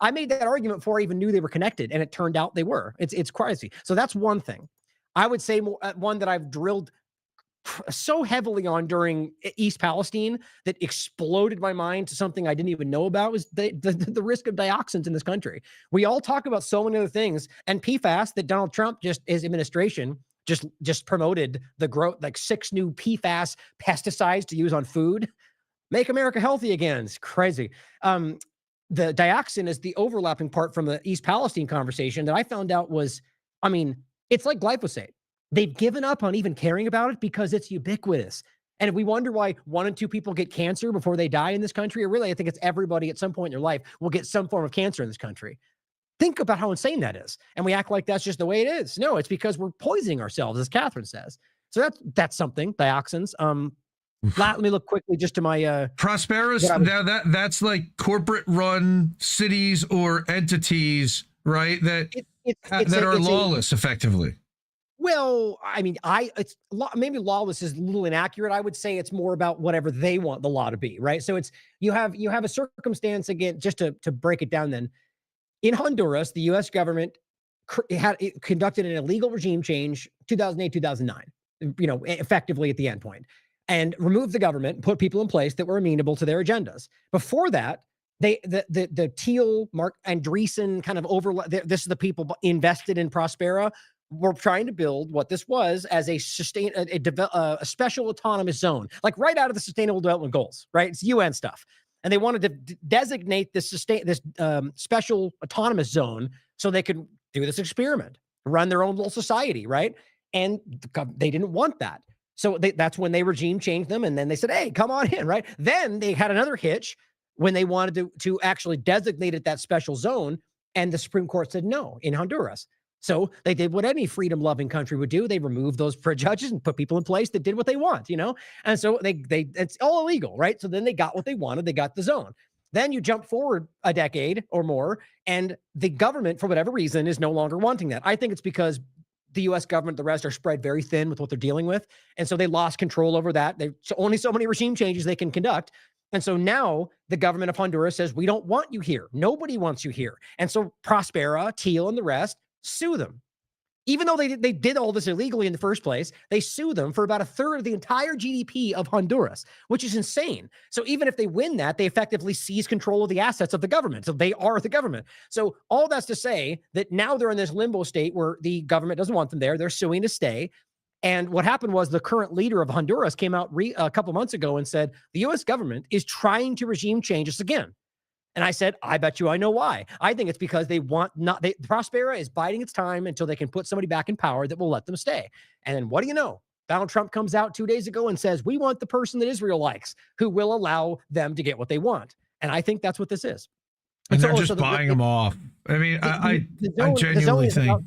I made that argument before I even knew they were connected, and it turned out they were. It's crazy. So that's one thing. I would say one that I've drilled so heavily on during East Palestine that exploded my mind to something I didn't even know about was the risk of dioxins in this country. We all talk about so many other things, and PFAS that Donald Trump his administration just promoted the growth, like 6 new PFAS pesticides to use on food. Make America healthy again. It's crazy. The dioxin is the overlapping part from the East Palestine conversation that I found out was, it's like glyphosate. They've given up on even caring about it because it's ubiquitous. And if we wonder why 1 in 2 people get cancer before they die in this country, or really, I think it's everybody at some point in their life will get some form of cancer in this country. Think about how insane that is. And we act like that's just the way it is. No, it's because we're poisoning ourselves, as Catherine says. So that's something, dioxins. Let me look quickly just to my Prosperous. Now that's like corporate run cities or entities, right? That are lawless, effectively. Well, maybe lawless is a little inaccurate. I would say it's more about whatever they want the law to be, right? So it's you have a circumstance, again, just to break it down then. In Honduras, the U.S. government conducted an illegal regime change 2008, 2009, effectively at the end point, and removed the government, put people in place that were amenable to their agendas. Before that, the Teal, Mark Andreessen kind of overlap. This is the people invested in Prospera. We're trying to build what this was as a special autonomous zone, like right out of the Sustainable Development Goals, right? It's UN stuff. And they wanted to designate this special autonomous zone so they could do this experiment, run their own little society, right? And they didn't want that. So that's when they regime changed them. And then they said, hey, come on in, right? Then they had another hitch when they wanted to actually designate it that special zone. And the Supreme Court said no in Honduras. So they did what any freedom-loving country would do. They removed those judges and put people in place that did what they want, And so it's all illegal, right? So then they got what they wanted. They got the zone. Then you jump forward a decade or more, and the government, for whatever reason, is no longer wanting that. I think it's because the U.S. government, the rest are spread very thin with what they're dealing with. And so they lost control over that. There's only so many regime changes they can conduct. And so now the government of Honduras says, we don't want you here. Nobody wants you here. And so Prospera, Teal, and the rest sue them. Even though they did all this illegally in the first place, they sue them for about a third of the entire GDP of Honduras, which is insane. So even if they win that, they effectively seize control of the assets of the government. So they are the government. So all that's to say that now they're in this limbo state where the government doesn't want them there. They're suing to stay. And what happened was the current leader of Honduras came out a couple months ago and said, the U.S. government is trying to regime change us again. And I said, I bet you I know why. I think it's because Prospera is biding its time until they can put somebody back in power that will let them stay. And then what do you know? Donald Trump comes out 2 days ago and says, we want the person that Israel likes, who will allow them to get what they want. And I think that's what this is. And they're just buying them off. I mean, I genuinely think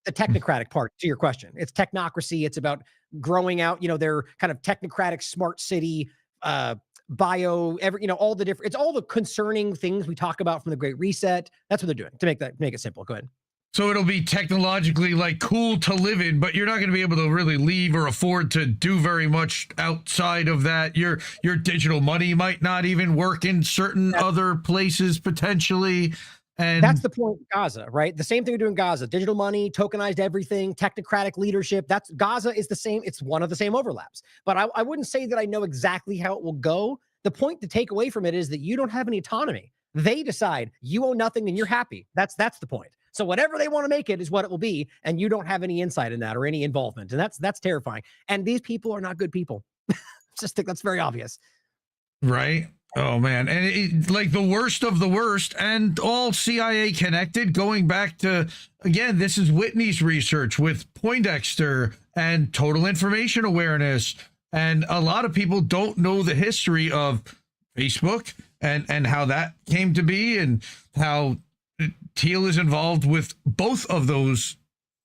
the technocratic part to your question. It's technocracy. It's about growing out, their kind of technocratic smart city, all the different, it's all the concerning things we talk about from the Great Reset. That's what they're doing to make it simple. Go ahead. So it'll be technologically like cool to live in, but you're not going to be able to really leave or afford to do very much outside of that. Your digital money might not even work in certain other places potentially. And that's the point of Gaza, right? The same thing we do in Gaza, digital money, tokenized everything, technocratic leadership. That's Gaza is the same. It's one of the same overlaps, but I wouldn't say that I know exactly how it will go. The point to take away from it is that you don't have any autonomy. They decide you own nothing and you're happy. That's the point. So whatever they want to make it is what it will be. And you don't have any insight in that or any involvement. And that's terrifying. And these people are not good people. Just think that's very obvious. Right. Oh, man. And like the worst of the worst and all CIA connected, going back to, again, this is Whitney's research with Poindexter and total information awareness. And a lot of people don't know the history of Facebook and how that came to be and how Thiel is involved with both of those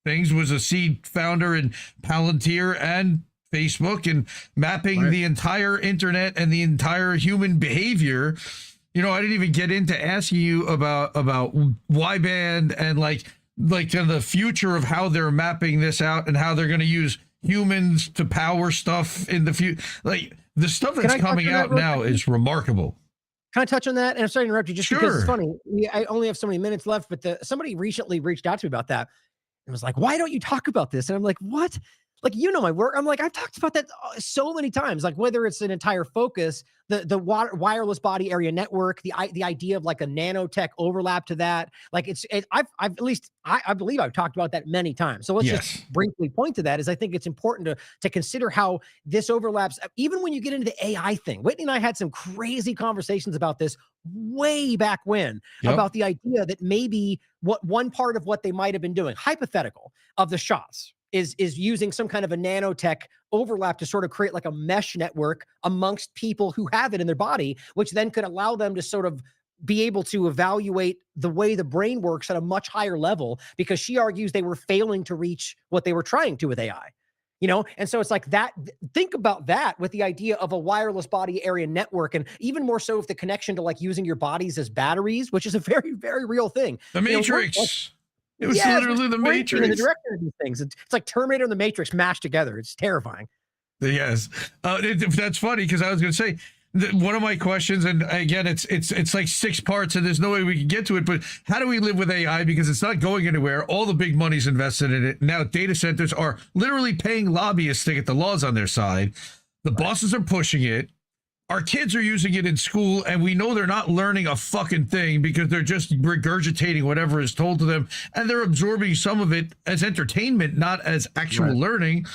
things, was a seed founder in Palantir and Facebook and mapping the entire internet and the entire human behavior. I didn't even get into asking you about Y-band and like the future of how they're mapping this out and how they're going to use humans to power stuff in the future. Like the stuff that's coming out now is remarkable. Can I touch on that? And I'm sorry to interrupt you just because it's funny. I only have so many minutes left, but somebody recently reached out to me about that and was like, why don't you talk about this? And I'm like, what? Like, my work. I'm like, I've talked about that so many times, like whether it's an entire focus, the wireless body area network, the idea of like a nanotech overlap to that. Like I believe I've talked about that many times. So let's just briefly point to that is I think it's important to consider how this overlaps. Even when you get into the AI thing, Whitney and I had some crazy conversations about this way back when about the idea that maybe one part of what they might have been doing, hypothetical, of the shots is using some kind of a nanotech overlap to sort of create like a mesh network amongst people who have it in their body, which then could allow them to sort of be able to evaluate the way the brain works at a much higher level, because she argues they were failing to reach what they were trying to with AI. And so it's like that. Think about that with the idea of a wireless body area network, and even more so with the connection to like using your bodies as batteries, which is a very, very real thing. The Matrix. It was literally the Matrix. The director of these things. It's like Terminator and the Matrix mashed together. It's terrifying. Yes. That's funny because I was going to say one of my questions, and again, it's like 6 parts and there's no way we can get to it, but how do we live with AI? Because it's not going anywhere. All the big money's invested in it. Now data centers are literally paying lobbyists to get the laws on their side. The bosses are pushing it. Our kids are using it in school, and we know they're not learning a fucking thing because they're just regurgitating whatever is told to them, and they're absorbing some of it as entertainment, not as actual learning.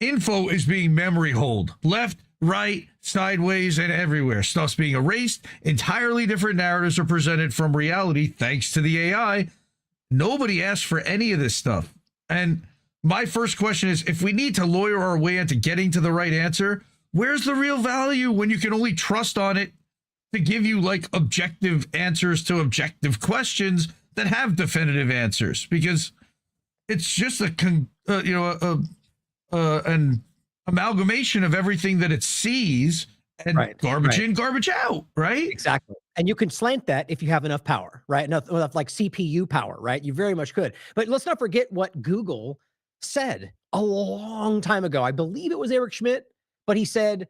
Info is being memory holed, left, right, sideways, and everywhere. Stuff's being erased. Entirely different narratives are presented from reality thanks to the AI. Nobody asked for any of this stuff. And my first question is, if we need to lawyer our way into getting to the right answer, where's the real value when you can only trust on it to give you like objective answers to objective questions that have definitive answers? Because it's just an amalgamation of everything that it sees, and garbage in, garbage out, right? Exactly. And you can slant that if you have enough power, right? Enough like CPU power, right? You very much could. But let's not forget what Google said a long time ago. I believe it was Eric Schmidt, but he said,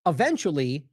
eventually,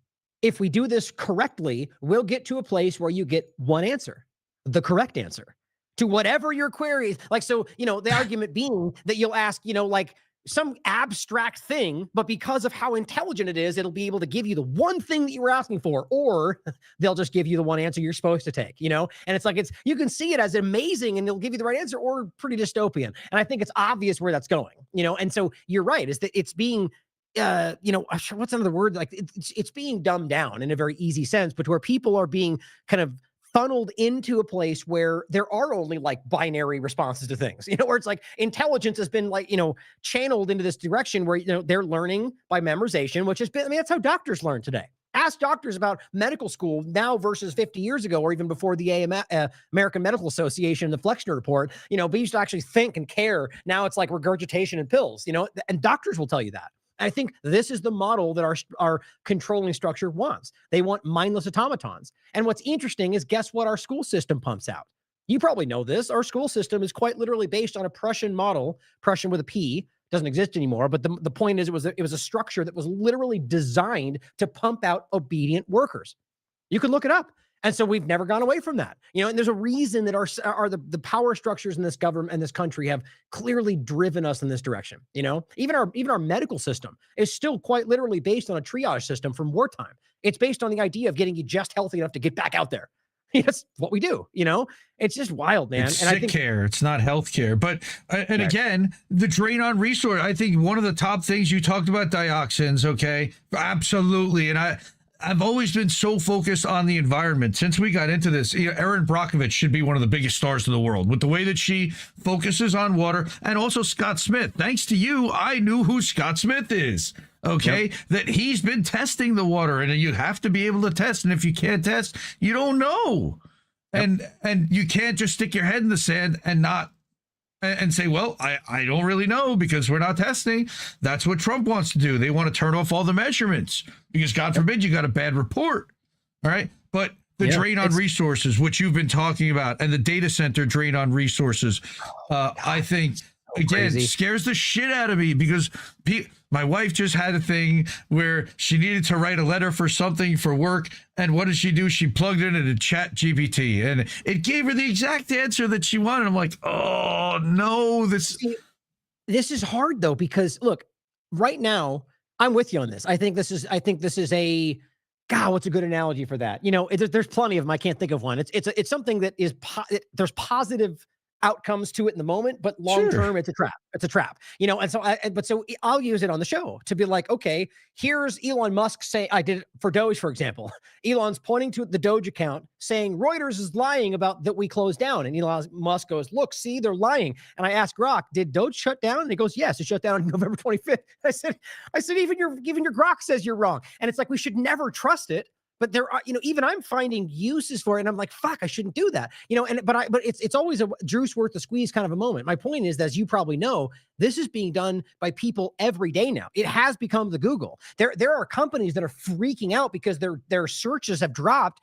if we do this correctly, we'll get to a place where you get one answer, the correct answer. to whatever your query is. Like, so, the argument being that you'll ask, like some abstract thing, but because of how intelligent it is, it'll be able to give you the one thing that you were asking for, or they'll just give you the one answer you're supposed to take, and it's like, you can see it as amazing and they'll give you the right answer, or pretty dystopian. And I think it's obvious where that's going, and so you're right, is that it's being, what's another word? Like it's being dumbed down in a very easy sense, but where people are being kind of funneled into a place where there are only like binary responses to things, where it's like intelligence has been like, channeled into this direction where, they're learning by memorization, which has been, that's how doctors learn today. Ask doctors about medical school now versus 50 years ago, or even before the American Medical Association, the Flexner Report, we used to actually think and care. Now it's like regurgitation and pills, and doctors will tell you that. I think this is the model that our controlling structure wants. They want mindless automatons. And what's interesting is, guess what our school system pumps out? You probably know this. Our school system is quite literally based on a Prussian model, Prussian with a P, doesn't exist anymore. But the point is, it was a structure that was literally designed to pump out obedient workers. You can look it up. And so we've never gone away from that, and there's a reason that the power structures in this government and this country have clearly driven us in this direction. Even our medical system is still quite literally based on a triage system from wartime. It's based on the idea of getting you just healthy enough to get back out there. That's what we do. It's just wild, man. It's and sick care. It's not health care. But, and again, the drain on resource, I think one of the top things you talked about, dioxins. Okay. Absolutely. And I've always been so focused on the environment since we got into this. Erin Brockovich should be one of the biggest stars in the world with the way that she focuses on water, and also Scott Smith. Thanks to you, I knew who Scott Smith is. Okay. Yep. That he's been testing the water, and you have to be able to test. And if you can't test, you don't know. Yep. And you can't just stick your head in the sand and say, well, I don't really know because we're not testing. That's what Trump wants to do. They want to turn off all the measurements because, God forbid, you got a bad report. All right. But the drain on resources, which you've been talking about, and the data center drain on resources, I think, again, scares the shit out of me because my wife just had a thing where she needed to write a letter for something for work. And what did she do? She plugged it into Chat GPT and it gave her the exact answer that she wanted. I'm like, oh no, this is hard though, because look, right now I'm with you on this. I think this is a, God, what's a good analogy for that? There's plenty of them. I can't think of one. It's something that is, there's positive outcomes to it in the moment, but long term, it's a trap. It's a trap, And so I'll use it on the show to be like, okay, here's Elon Musk saying, I did it for Doge, for example. Elon's pointing to the Doge account saying Reuters is lying about that we closed down, and Elon Musk goes, look, see, they're lying. And I asked Grok, did Doge shut down? And he goes, yes, it shut down on November 25th. I said, even your Grok says you're wrong, and it's like we should never trust it. But there are, even I'm finding uses for it, and I'm like, fuck, I shouldn't do that, but it's always a juice worth the squeeze kind of a moment. My point is, as you probably know, this is being done by people every day now. It has become the Google. There are companies that are freaking out because their searches have dropped.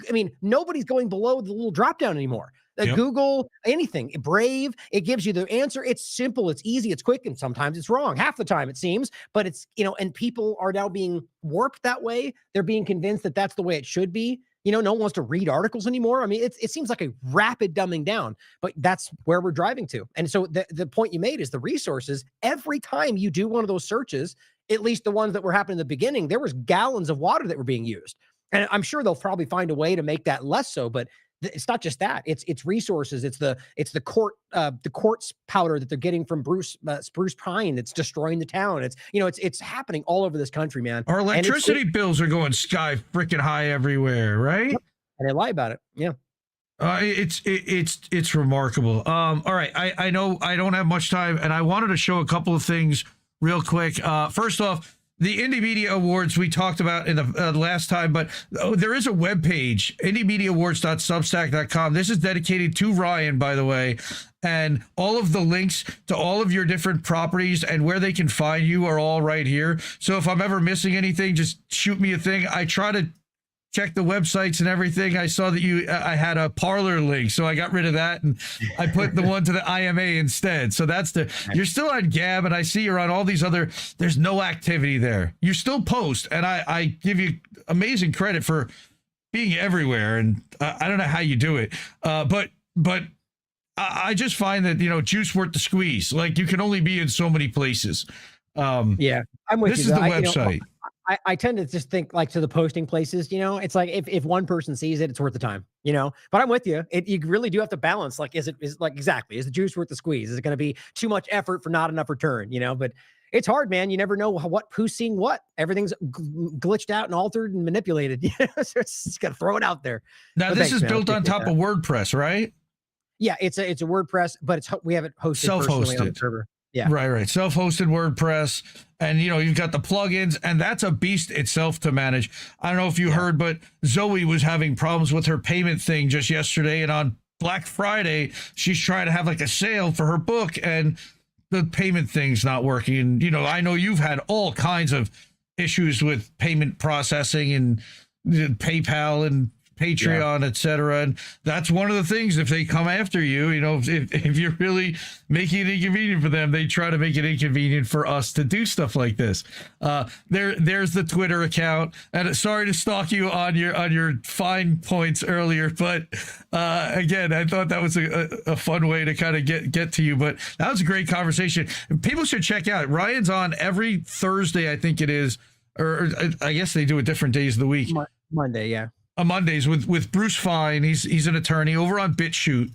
I mean, nobody's going below the little drop down anymore. Google, anything, Brave, it gives you the answer. It's simple, it's easy, it's quick, and sometimes it's wrong. Half the time it seems, but it's, and people are now being warped that way. They're being convinced that that's the way it should be. No one wants to read articles anymore. I mean, it seems like a rapid dumbing down, but that's where we're driving to. And so the point you made is the resources. Every time you do one of those searches, at least the ones that were happening in the beginning, there was gallons of water that were being used. And I'm sure they'll probably find a way to make that less so, but it's not just that. It's resources. It's the quartz powder that they're getting from spruce pine that's destroying the town. It's happening all over this country, man. Our electricity bills are going sky freaking high everywhere, right? And they lie about it. Yeah. It's remarkable. All right. I know I don't have much time, and I wanted to show a couple of things real quick. First off, the Indie Media Awards we talked about in the last time, but there is a webpage, indiemediaawards.substack.com. This is dedicated to Ryan, by the way, and all of the links to all of your different properties and where they can find you are all right here. So if I'm ever missing anything, just shoot me a thing. I try to check the websites and everything. I saw that I had a Parler link, so I got rid of that and I put the one to the IMA instead. So that's you're still on Gab, and I see you're on all these other, there's no activity there. You still post, and I give you amazing credit for being everywhere, and I don't know how you do it. But I just find that, juice worth the squeeze. Like, you can only be in so many places. Yeah, I'm with This you. is the I, website. I tend to just think like to the posting places, it's like if one person sees it, it's worth the time, but I'm with you. You really do have to balance. Like, is the juice worth the squeeze? Is it going to be too much effort for not enough return? But it's hard, man. You never know who's seeing what. Everything's glitched out and altered and manipulated. So it's just got to throw it out there. Now, But this thanks, is man. built on top of WordPress, right? Yeah, it's a WordPress, but we have it hosted personally on the Self-hosted. server. Yeah. Right. Self-hosted WordPress. And, you've got the plugins, and that's a beast itself to manage. I don't know if you heard, but Zoe was having problems with her payment thing just yesterday. And on Black Friday, she's trying to have like a sale for her book, and the payment thing's not working. And, I know you've had all kinds of issues with payment processing and PayPal and Patreon, et cetera. And that's one of the things, if they come after you, if you're really making it inconvenient for them, they try to make it inconvenient for us to do stuff like this. There's the Twitter account. And sorry to stalk you on your fine points earlier, but again, I thought that was a fun way to kind of get to you. But that was a great conversation. People should check out. Ryan's on every Thursday, I think it is, or I guess they do it different days of the week. Monday, yeah. Mondays with Bruce Fine. He's an attorney over on BitChute.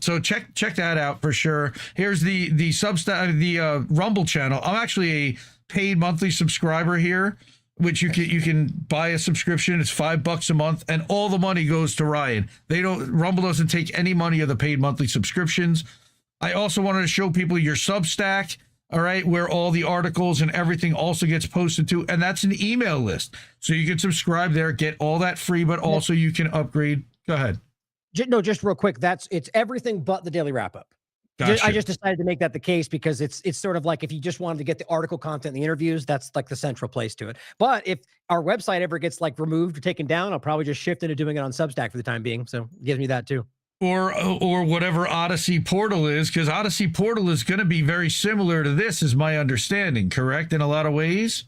So check that out for sure. Here's the Substack, the Rumble channel. I'm actually a paid monthly subscriber here, which you can buy a subscription. It's $5 a month, and all the money goes to Ryan. Rumble doesn't take any money of the paid monthly subscriptions. I also wanted to show people your Substack. All right, where all the articles and everything also gets posted to, and that's an email list. So you can subscribe there, get all that free, but also you can upgrade. Go ahead. No, just real quick. It's everything but the daily wrap up. Gotcha. I just decided to make that the case because it's sort of like if you just wanted to get the article content and the interviews, that's like the central place to it. But if our website ever gets like removed or taken down, I'll probably just shift into doing it on Substack for the time being. So it gives me that too. Or whatever Odyssey Portal is, because Odyssey Portal is going to be very similar to this, is my understanding, correct, in a lot of ways?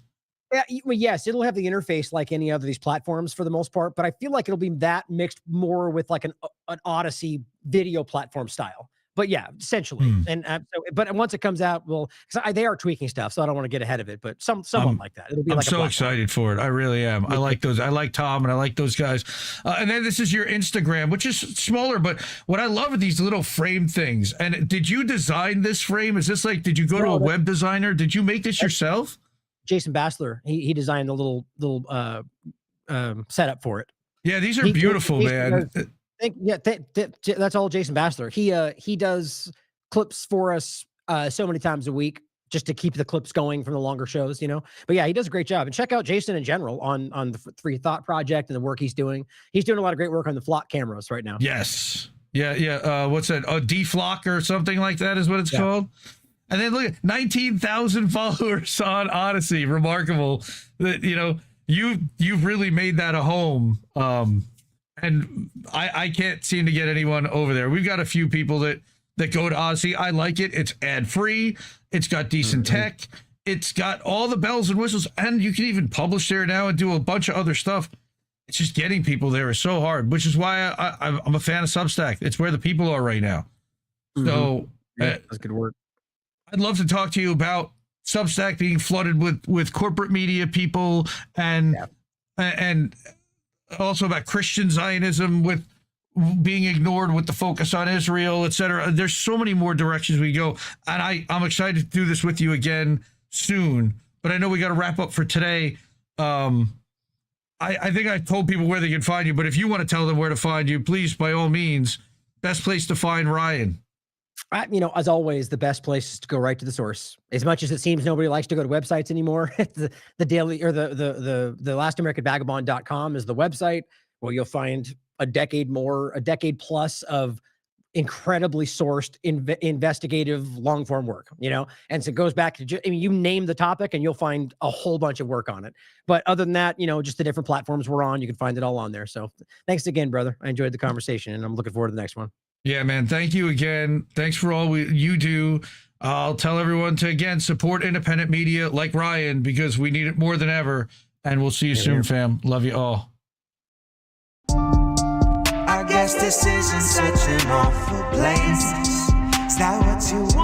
Yeah, well, yes, it'll have the interface like any other of these platforms for the most part, but I feel like it'll be that mixed more with like an Odyssey video platform style. But yeah, essentially. But once it comes out, they are tweaking stuff, so I don't want to get ahead of it. But somewhat like that. It'll be. I'm like so excited for it. I really am. I like those. I like Tom, and I like those guys. And then this is your Instagram, which is smaller. But what I love are these little frame things. And did you design this frame? Is this like? Did you go to a web designer? Did you make this yourself? Jason Bassler. He designed the little setup for it. Yeah, these are beautiful, man. That's all Jason Bassler. He does clips for us so many times a week just to keep the clips going from the longer shows, But yeah, he does a great job. And check out Jason in general on the Free Thought Project and the work he's doing. He's doing a lot of great work on the Flock cameras right now. Yes. Yeah. What's that? D-Flock or something like that is what it's called. And then look at 19,000 followers on Odyssey. Remarkable that, you've really made that a home. And I can't seem to get anyone over there. We've got a few people that go to Odyssey. I like it. It's ad-free. It's got decent tech. It's got all the bells and whistles. And you can even publish there now and do a bunch of other stuff. It's just getting people there is so hard, which is why I'm a fan of Substack. It's where the people are right now. So that's good work. I'd love to talk to you about Substack being flooded with corporate media people and also about Christian Zionism with being ignored with the focus on Israel, et cetera. There's so many more directions we go. And I'm excited to do this with you again soon, but I know we got to wrap up for today. I think I told people where they can find you, but if you want to tell them where to find you, please, by all means, best place to find Ryan. As always, the best place is to go right to the source. As much as it seems nobody likes to go to websites anymore, the daily or the Last American Vagabond.com is the website where you'll find a decade plus of incredibly sourced investigative long form work, and so it goes back to you name the topic and you'll find a whole bunch of work on it. But other than that, just the different platforms we're on, you can find it all on there. So thanks again, brother. I enjoyed the conversation and I'm looking forward to the next one. Yeah, man. Thank you again. Thanks for all you do. I'll tell everyone to, again, support independent media like Ryan because we need it more than ever. And we'll see you soon, fam. Love you all. I guess Fast decisions, such an awful place. Is that what you